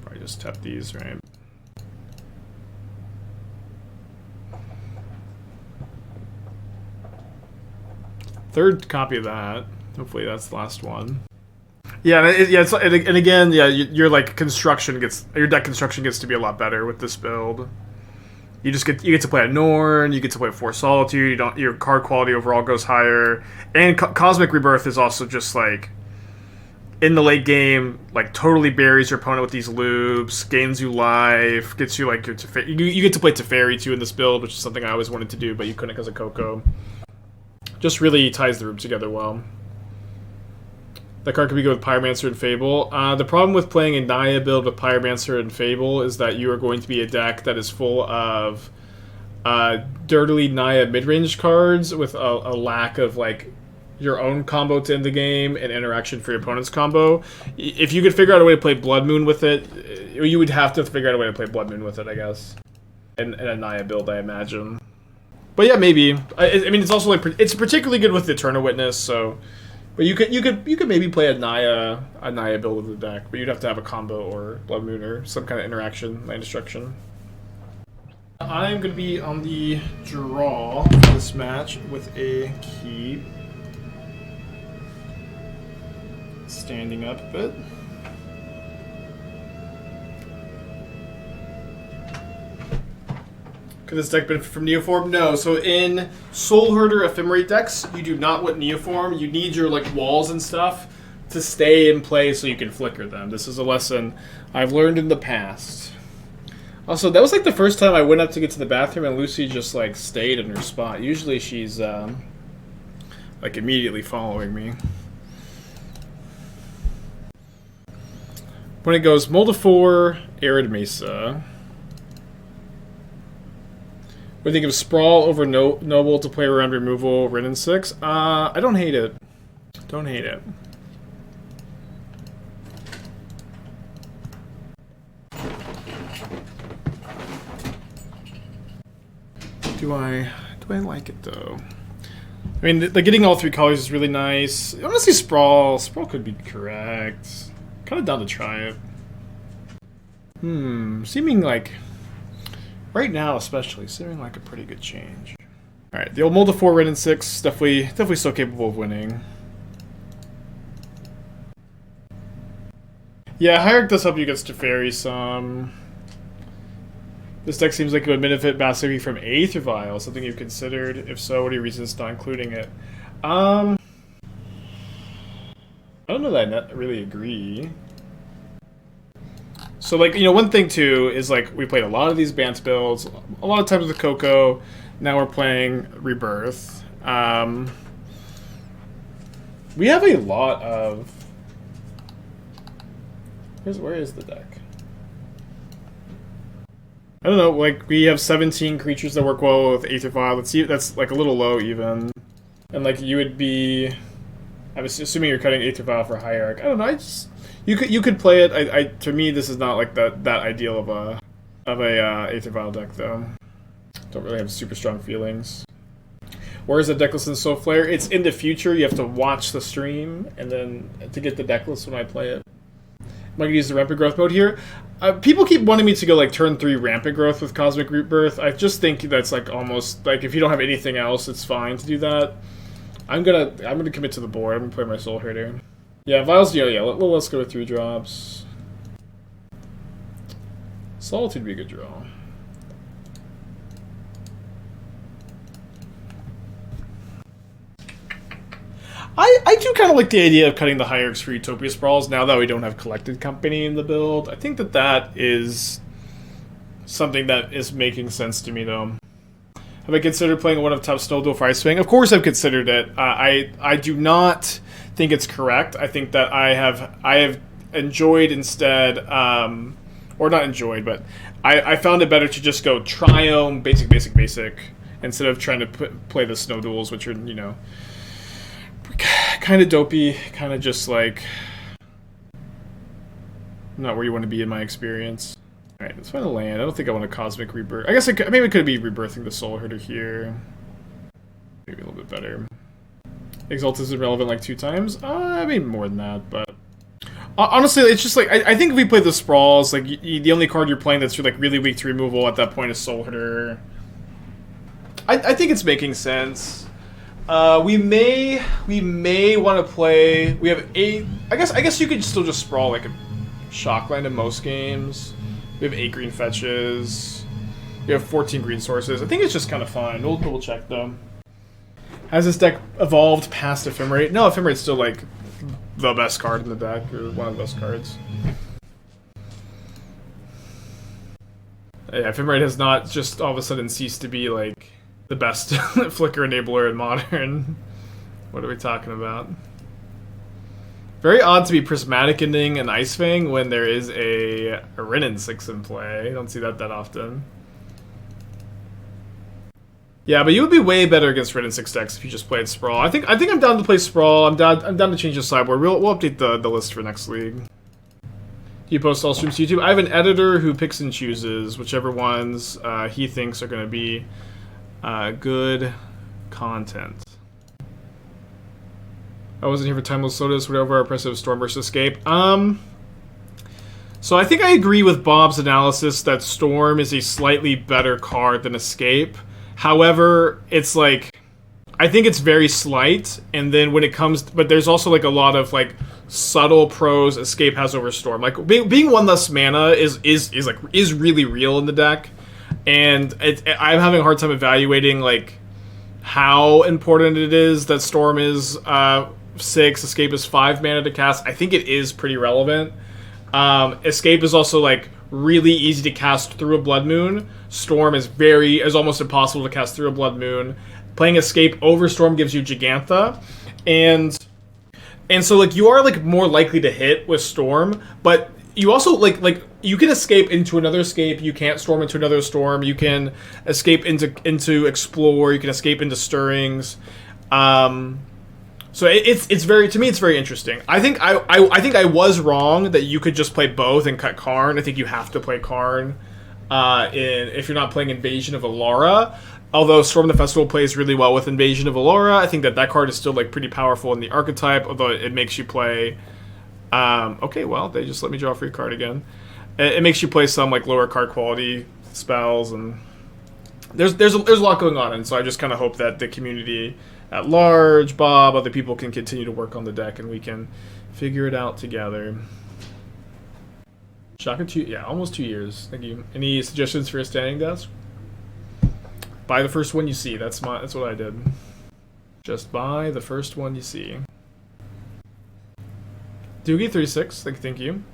Probably just tap these, right? Third copy of that. Hopefully that's the last one. Yeah, and again, yeah, your like your deck construction gets to be a lot better with this build. You get to play a Norn, you get to play 4 Solitude, your card quality overall goes higher, and Cosmic Rebirth is also just like in the late game, like totally buries your opponent with these loops, gains you life, gets you like your you get to play Teferi too in this build, which is something I always wanted to do, but you couldn't because of Coco. Just really ties the room together well. That card could be good with Pyromancer and Fable. The problem with playing a Naya build with Pyromancer and Fable is that you are going to be a deck that is full of dirtily Naya mid-range cards with a lack of like your own combo to end the game and interaction for your opponent's combo. If you could figure out a way to play Blood Moon with it, you would have to figure out a way to play Blood Moon with it, I guess. In a Naya build, I imagine. But yeah, maybe. I mean, it's also like it's particularly good with Eternal Witness, so. But you could maybe play a Naya build of the deck, but you'd have to have a combo or Blood Moon or some kind of interaction, land destruction. I'm gonna be on the draw for this match with a keep. Standing up a bit. Could this deck benefit from Neoform? No. So in Soulherder Ephemerate decks, you do not want Neoform. You need your like walls and stuff to stay in play so you can flicker them. This is a lesson I've learned in the past. Also, that was like the first time I went up to get to the bathroom and Lucy just like stayed in her spot. Usually she's like immediately following me. When it goes Molda 4, Arid Mesa. We think of Sprawl over Noble to play around removal, Written 6. I don't hate it. Don't hate it. Do I like it though? I mean, the getting all 3 colors is really nice. Honestly, Sprawl could be correct. Kind of down to try it. Seeming like right now, especially seeming like a pretty good change. All right, the old Mold of 4 Written 6 definitely still capable of winning. Yeah, Hierarch does help you against Teferi some. This deck seems like it would benefit massively from Aether Vial, something you've considered. If so, what are your reasons not including it? I don't know that I really agree. So, like, you know, one thing, too, is, like, we played a lot of these Bant builds, a lot of times with Coco. Now we're playing Rebirth. We have a lot of... Where is the deck? I don't know, like, we have 17 creatures that work well with Aether Vial. That's, like, a little low, even. And, like, you would be... I'm assuming you're cutting Aether Vial for Hierarch. I don't know, You could play it. To me, this is not like that ideal of a Aether Vial deck, though. Don't really have super strong feelings. Whereas the Decklist and Soul Flare, it's in the future. You have to watch the stream, and then to get the Decklist when I play it. Am I gonna use the Rampant Growth mode here? People keep wanting me to go like turn 3 Rampant Growth with Cosmic Rebirth. I just think that's like almost like if you don't have anything else, it's fine to do that. I'm gonna commit to the board. I'm gonna play my Soulherder. Yeah, Vials, yeah, let's go with 3 drops. Solitude would be a good draw. I do kind of like the idea of cutting the Hierarchs for Utopia Sprawls now that we don't have Collected Company in the build. I think that is something that is making sense to me, though. Have I considered playing one of top Snowduel for Ice-Fang? Of course I've considered it. I do not think it's correct. I think that I have enjoyed instead, or not enjoyed, but I found it better to just go Triome, basic, instead of trying to play the Snow Duels, which are, you know, kind of dopey, kind of just like not where you want to be in my experience. All right, let's find a land. I don't think I want a Cosmic Rebirth. I guess maybe we could be rebirthing the Soulherder here. Maybe a little bit better. Exalt is irrelevant like 2 times. I mean more than that, but honestly, it's just like I think if we play the Sprawls, like the only card you're playing that's like really weak to removal at that point is Soulherder. I think it's making sense. We may want to play. We have 8. I guess you could still just sprawl like a Shockland in most games. We have 8 green fetches. We have 14 green sources. I think it's just kind of fun. We'll double check though. Has this deck evolved past Ephemerate? No, Ephemerate's still like the best card in the deck, or one of the best cards. Yeah, Ephemerate has not just all of a sudden ceased to be like the best Flicker enabler in Modern. What are we talking about? Very odd to be Prismatic Ending and Ice-Fang when there is a Written 6 in play. I don't see that often. Yeah, but you would be way better against Written 6 decks if you just played Sprawl. I think I'm down to play Sprawl. I'm down to change the sideboard. We'll update the list for next league. Do you post all streams to YouTube? I have an editor who picks and chooses whichever ones he thinks are going to be good content. I wasn't here for Timeless Lotus, whatever, Oppressive Storm versus Escape. So I think I agree with Bob's analysis that Storm is a slightly better card than Escape. However, it's like, I think it's very slight, and then when it comes, but there's also like a lot of like subtle pros Escape has over Storm. Like being 1 less mana is really real in the deck, and I'm having a hard time evaluating like how important it is that Storm is 6, Escape is 5 mana to cast. I think it is pretty relevant. Escape is also like really easy to cast through a Blood Moon. Storm is almost impossible to cast through a Blood Moon. Playing Escape over Storm gives you Gigantha, and so like you are like more likely to hit with Storm, but you also like you can escape into another escape. You can't storm into another storm. You can escape into explore. You can escape into stirrings. So it's very, to me it's very interesting. I think I was wrong that you could just play both and cut Karn. I think you have to play Karn if you're not playing Invasion of Alara. Although Storm the Festival plays really well with Invasion of Alara, I think that card is still like pretty powerful in the archetype. Although it makes you play. Okay, well they just let me draw a free card again. It makes you play some like lower card quality spells, and there's a lot going on. And so I just kind of hope that the community at large, Bob, other people can continue to work on the deck, and we can figure it out together. Shaka, almost 2 years. Thank you. Any suggestions for a standing desk? Buy the first one you see. That's what I did. Just buy the first one you see. Doogie 36, thank you.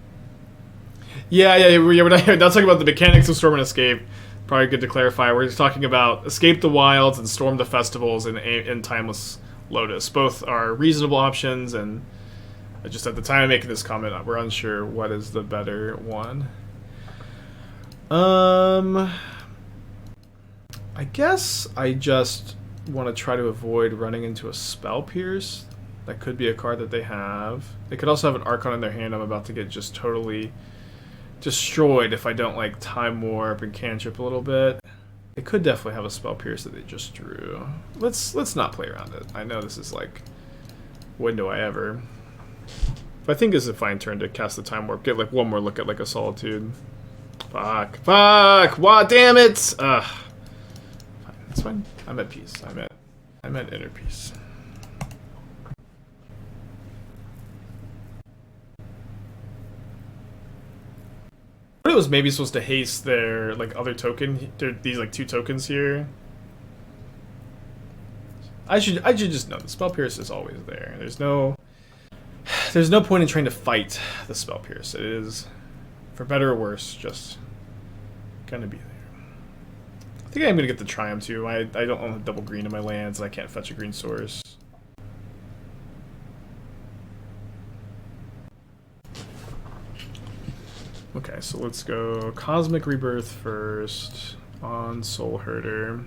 Yeah. We're not talking about the mechanics of Storm and Escape. Probably good to clarify. We're just talking about Escape the Wilds and Storm the Festivals and Timeless Lotus. Both are reasonable options, and just at the time of making this comment, we're unsure what is the better one. I guess I just want to try to avoid running into a Spell Pierce. That could be a card that they have. They could also have an Archon in their hand. I'm about to get just totally destroyed if I don't like Time Warp and Cantrip a little bit. They could definitely have a Spell Pierce that they just drew. Let's not play around it. I know this is like, when do I ever? But I think this is a fine turn to cast the Time Warp. Get like one more look at like a Solitude. Fuck! What? Damn it! Fine, it's fine. I'm at peace. I'm at inner peace. It was maybe supposed to haste their like other token. These like 2 tokens here. I should just know the Spell Pierce is always there. There's no point in trying to fight the Spell Pierce. It is, for better or worse, just gonna be there. I think I'm gonna get the Triumph too. I don't own a double green in my lands, and I can't fetch a green source. Okay, so let's go Cosmic Rebirth first on Soulherder.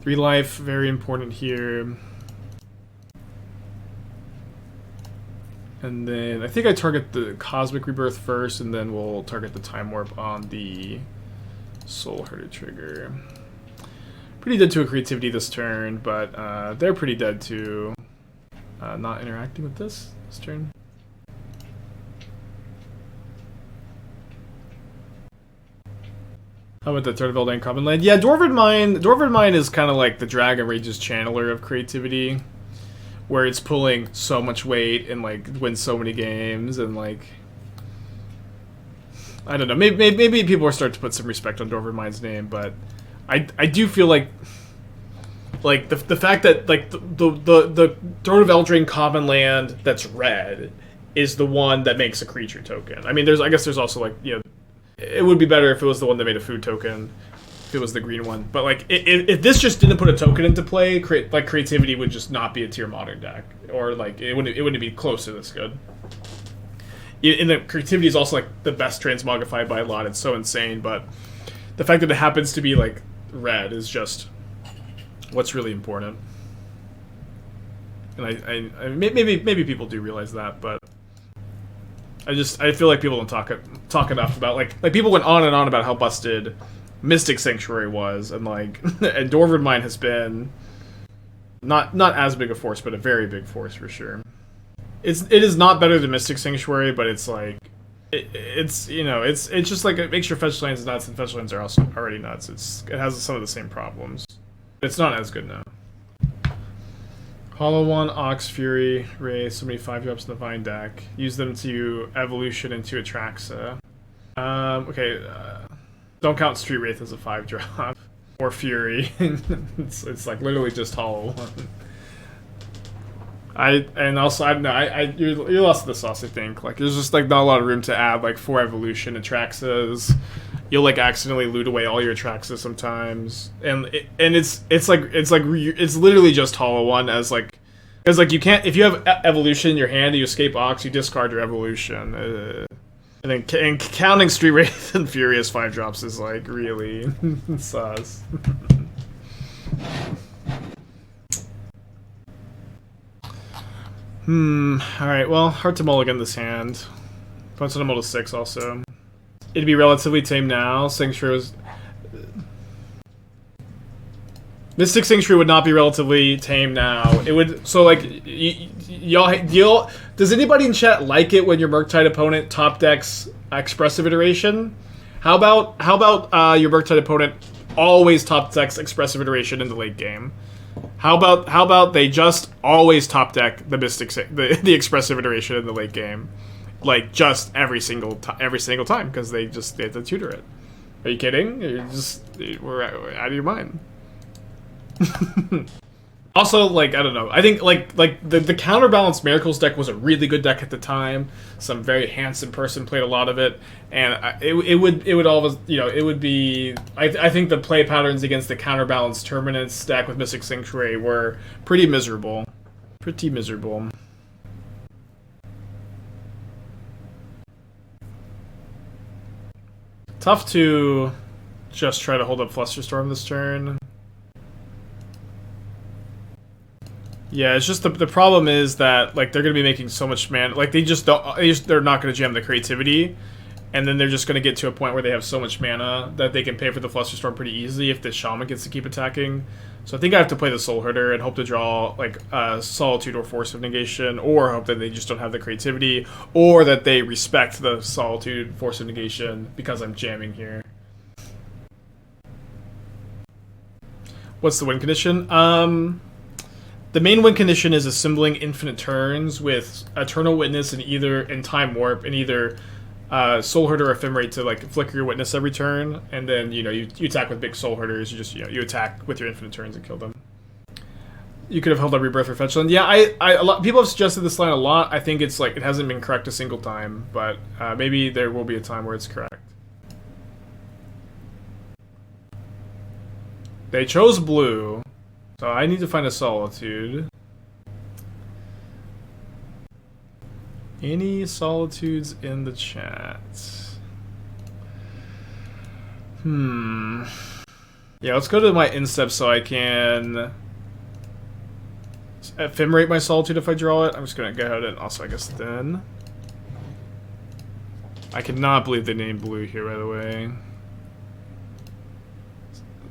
3 life, very important here. And then I think I target the Cosmic Rebirth first, and then we'll target the Time Warp on the Soulherder trigger. Pretty dead to a creativity this turn, but they're pretty dead to not interacting with this turn. How about the Third of Eldraine Common Land? Yeah, Dwarven Mine is kind of like the Dragon Rage's channeler of creativity, where it's pulling so much weight and like wins so many games, and like I don't know, maybe people will start to put some respect on Dwarven Mine's name, but I do feel like the fact that like the Third of Eldraine Common Land that's red is the one that makes a creature token. I mean, I guess there's also like, you know, it would be better if it was the one that made a food token, if it was the green one. But like, if this just didn't put a token into play, creativity would just not be a tier modern deck, or like it wouldn't be close to this good. And the creativity is also like the best transmogrified by a lot. It's so insane, but the fact that it happens to be like red is just what's really important. And I maybe people do realize that, but I feel like people don't talk enough about like people went on and on about how busted Mystic Sanctuary was, and like and Dwarven Mine has been not as big a force, but a very big force for sure. It is not better than Mystic Sanctuary, but it's like it's you know it's just like it makes your fetch lands nuts, and fetch lands are also already nuts. It has some of the same problems. It's not as good now. Hollow One, Ox, Fury, Ray, so many 5-drops in the Vine deck. Use them to evolution into Atraxa. Okay, don't count Street Wraith as a 5-drop. Or Fury. it's like literally just Hollow One. You're lost to the sauce, I think. Like, there's just like not a lot of room to add like 4 evolution Atraxas. You'll like accidentally loot away all your Atraxas sometimes, and it's literally just Hollow One as like Because like you can't, if you have evolution in your hand, you escape Ox, you discard your evolution. And then and counting Street Wraith and Furious 5-drops is like really sus. Alright, well, hard to mulligan this hand. Punch on a to 6 also. It'd be relatively tame now. Sanctuary was... Mystic Sanctuary would not be relatively tame now. It would... So, like, y'all... Does anybody in chat like it when your Murktide opponent top decks Expressive Iteration? How about your Murktide opponent always top decks Expressive Iteration in the late game? How about they just always top deck the the Expressive Iteration in the late game, like just every single time because they have to tutor it. Are you kidding? We're out of your mind. Also, like, I don't know. I think like the Counterbalance Miracles deck was a really good deck at the time. Some very handsome person played a lot of it, and it would always, you know, it would be. I think the play patterns against the Counterbalance Terminus deck with Mystic Sanctuary were pretty miserable. Pretty miserable. Tough to just try to hold up Flusterstorm this turn. Yeah, it's just the problem is that like they're gonna be making so much mana, like they're not gonna jam the creativity, and then they're just gonna get to a point where they have so much mana that they can pay for the Flusterstorm pretty easily if the Shaman gets to keep attacking. So I think I have to play the Soulherder and hope to draw like Solitude or Force of Negation, or hope that they just don't have the creativity, or that they respect the Solitude, Force of Negation because I'm jamming here. What's the win condition? The main win condition is assembling infinite turns with Eternal Witness and Time Warp, and either Soulherder or Ephemerate to like flicker your witness every turn, and then you attack with big Soulherders. You attack with your infinite turns and kill them. You could have held up Rebirth or Fetchland. Yeah, a lot people have suggested this line a lot. I think it's like it hasn't been correct a single time, but maybe there will be a time where it's correct. They chose blue. So I need to find a Solitude. Any Solitudes in the chat? Yeah, let's go to my instep so I can ephemerate my Solitude if I draw it. I'm just gonna go ahead and also, I guess, then. I cannot believe they named blue here, by the way.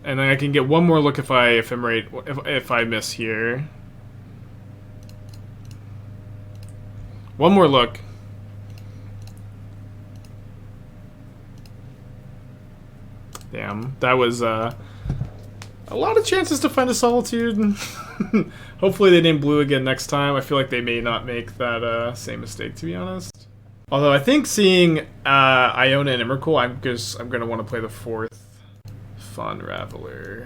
And then I can get one more look if I ephemerate, if I miss here. One more look. Damn, that was a lot of chances to find a Solitude. Hopefully they name blue again next time. I feel like they may not make that same mistake, to be honest. Although I think seeing Iona and Emrakul, I'm gonna want to play the 4th. Fun Raveler.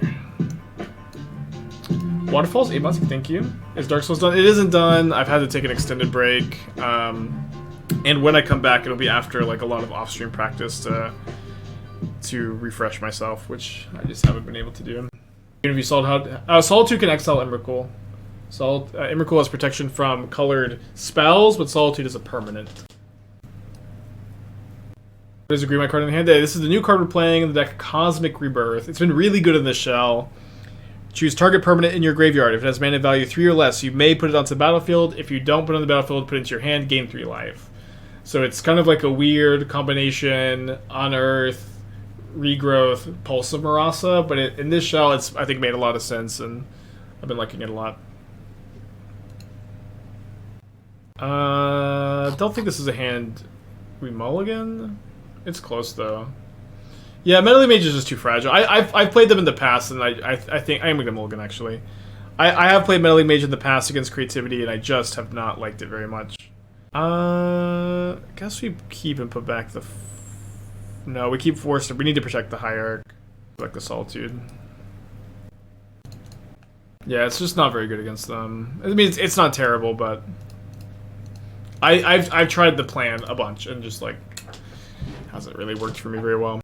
Waterfalls 8 months, thank you. Is Dark Souls done? It isn't done. I've had to take an extended break. And when I come back, it'll be after like a lot of off-stream practice to refresh myself, which I just haven't been able to do. Even if you Solitude can exile Emrakul. Emrakul has protection from colored spells, but Solitude is a permanent. There's a green white card in the hand. This is the new card we're playing in the deck, Cosmic Rebirth. It's been really good in this shell. Choose target permanent in your graveyard. If it has mana value 3 or less, you may put it onto the battlefield. If you don't put it on the battlefield, put it into your hand, gain 3 life. So it's kind of like a weird combination, Unearth, Regrowth, Pulse of Marasa, but in this shell, it's I think made a lot of sense, and I've been liking it a lot. Don't think this is a hand we mulligan. It's close though. Yeah, Meddling Mage is just too fragile. I've played them in the past, and I think I am gonna mulligan actually. I have played Meddling Mage in the past against creativity, and I just have not liked it very much. Guess we keep and put back the. No, we keep Force. We need to protect the Hierarch, like the Solitude. Yeah, it's just not very good against them. I mean, it's not terrible, but I've tried the plan a bunch and just like hasn't really worked for me very well.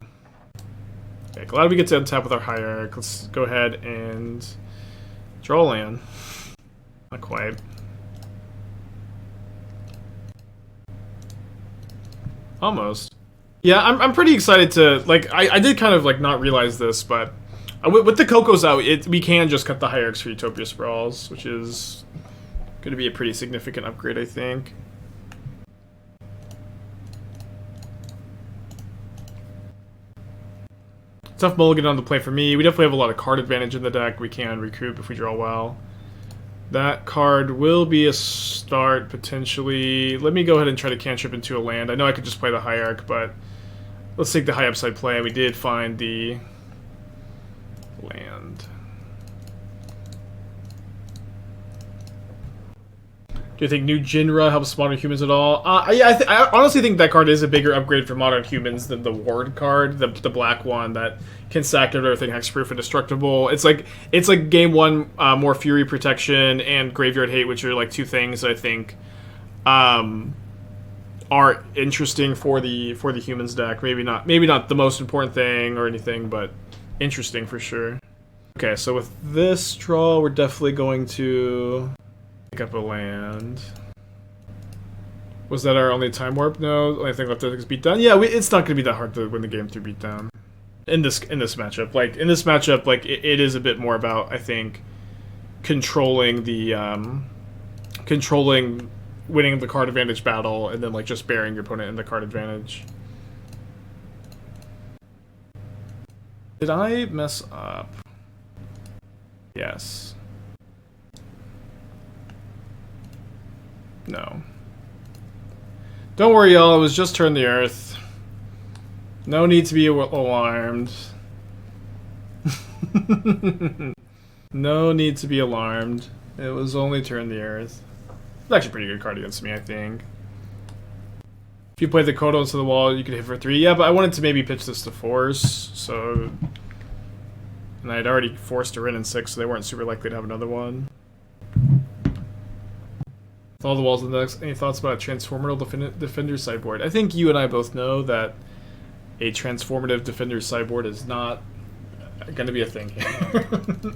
Okay, glad we get to untap with our Hierarch. Let's go ahead and draw land. Not quite. Almost. Yeah, I'm pretty excited to, like, I did kind of, like, not realize this, but with the Cocos out, we can just cut the Hierarchs for Utopia Sprawls, which is going to be a pretty significant upgrade, I think. Tough mulligan on the play for me. We definitely have a lot of card advantage in the deck. We can recoup if we draw well. That card will be a start, potentially. Let me go ahead and try to cantrip into a land. I know I could just play the Hierarch, but let's take the high upside play. We did find the land. Do you think new Jinra helps modern humans at all? Yeah, I honestly think that card is a bigger upgrade for modern humans than the Ward card, the black one that can sack everything hexproof and destructible. It's like game one, more Fury protection and Graveyard Hate, which are like two things that I think are interesting for the humans deck. Maybe not the most important thing or anything, but interesting for sure. Okay, so with this draw, we're definitely going to pick up a land. Was that our only time warp? No, the only thing left is beat down. Yeah, it's not going to be that hard to win the game through beat down. In this matchup, like it is a bit more about, I think, controlling winning the card advantage battle and then like just burying your opponent in the card advantage. Did I mess up? Yes. No. Don't worry, y'all. It was just Turn the Earth. No need to be alarmed. No need to be alarmed. It was only Turn the Earth. It's actually a pretty good card against me, I think. If you play the Coatl into the wall, you could hit for 3. Yeah, but I wanted to maybe pitch this to Force, so... And I had already forced a Rin in 6, so they weren't super likely to have another one. With all the walls in the decks, any thoughts about a transformative defender sideboard? I think you and I both know that a transformative defender sideboard is not going to be a thing here.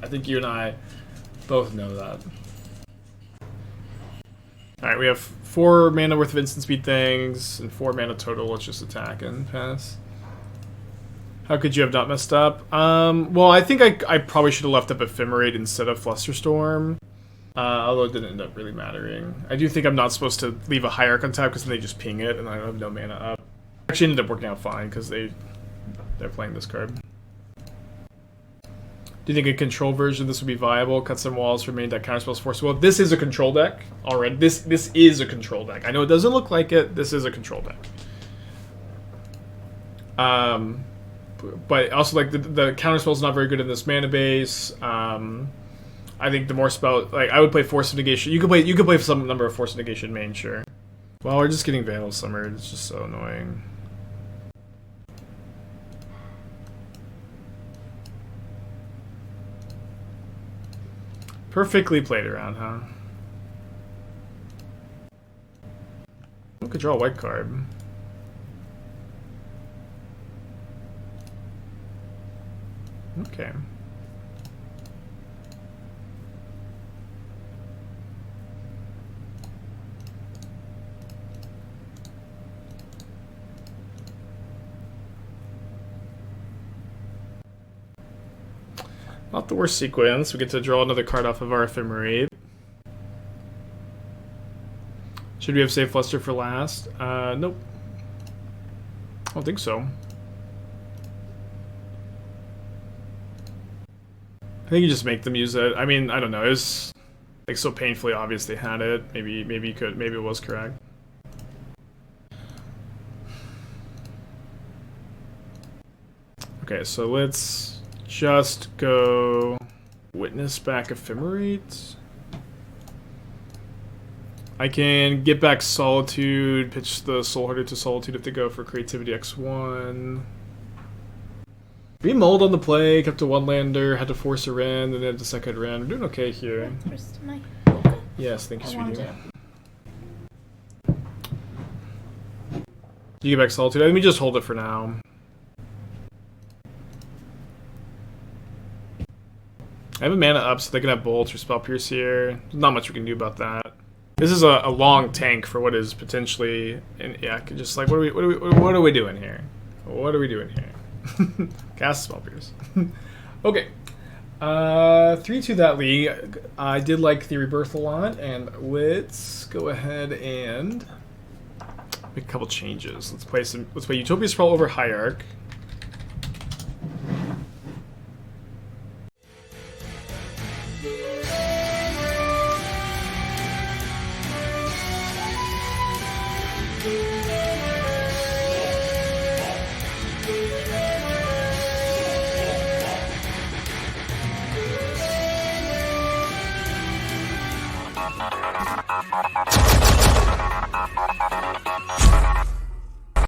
I think you and I both know that. Alright, we have 4 mana worth of instant speed things, and 4 mana total. Let's just attack and pass. How could you have not messed up? Well, I think I probably should have left up Ephemerate instead of Flusterstorm. Although it didn't end up really mattering. I do think I'm not supposed to leave a Hierarch on tap because then they just ping it and I have no mana up. Actually ended up working out fine because they're playing this card. Do you think a control version of this would be viable? Cut some walls for main deck counterspells force. Well, this is a control deck already. This is a control deck. I know it doesn't look like it. This is a control deck. But also like the counterspell is not very good in this mana base. I think the more spell, like I would play Force of Negation. You could play some number of Force of Negation main, sure. Well, we're just getting Vandal Summered. It's just so annoying. Perfectly played around, huh? We could draw a white card. Okay. Not the worst sequence. We get to draw another card off of our Ephemerate. Should we have saved Fluster for last? Nope. I don't think so. I think you just make them use it. I mean, I don't know. It was like so painfully obvious they had it. Maybe you could. Maybe it was correct. Okay, so let's just go Witness back Ephemerate. I can get back Solitude, pitch the Soulherder to Solitude if they go for Creativity X1. Remold on the play, kept a 1-lander, had to force a Ren, and then had the second Ren. We're doing okay here. Yes, thank you, sweetie. You get back Solitude. Let me just hold it for now. I have a mana up, so they can have Bolt or Spell Pierce here. There's not much we can do about that. This is a long tank for what is potentially, yeah, just like what are we doing here? What are we doing here? Cast Spell Pierce. Okay, 3-2 that league. I did like the Rebirth a lot, and let's go ahead and make a couple changes. Let's play Utopia Sprawl over Hierarch.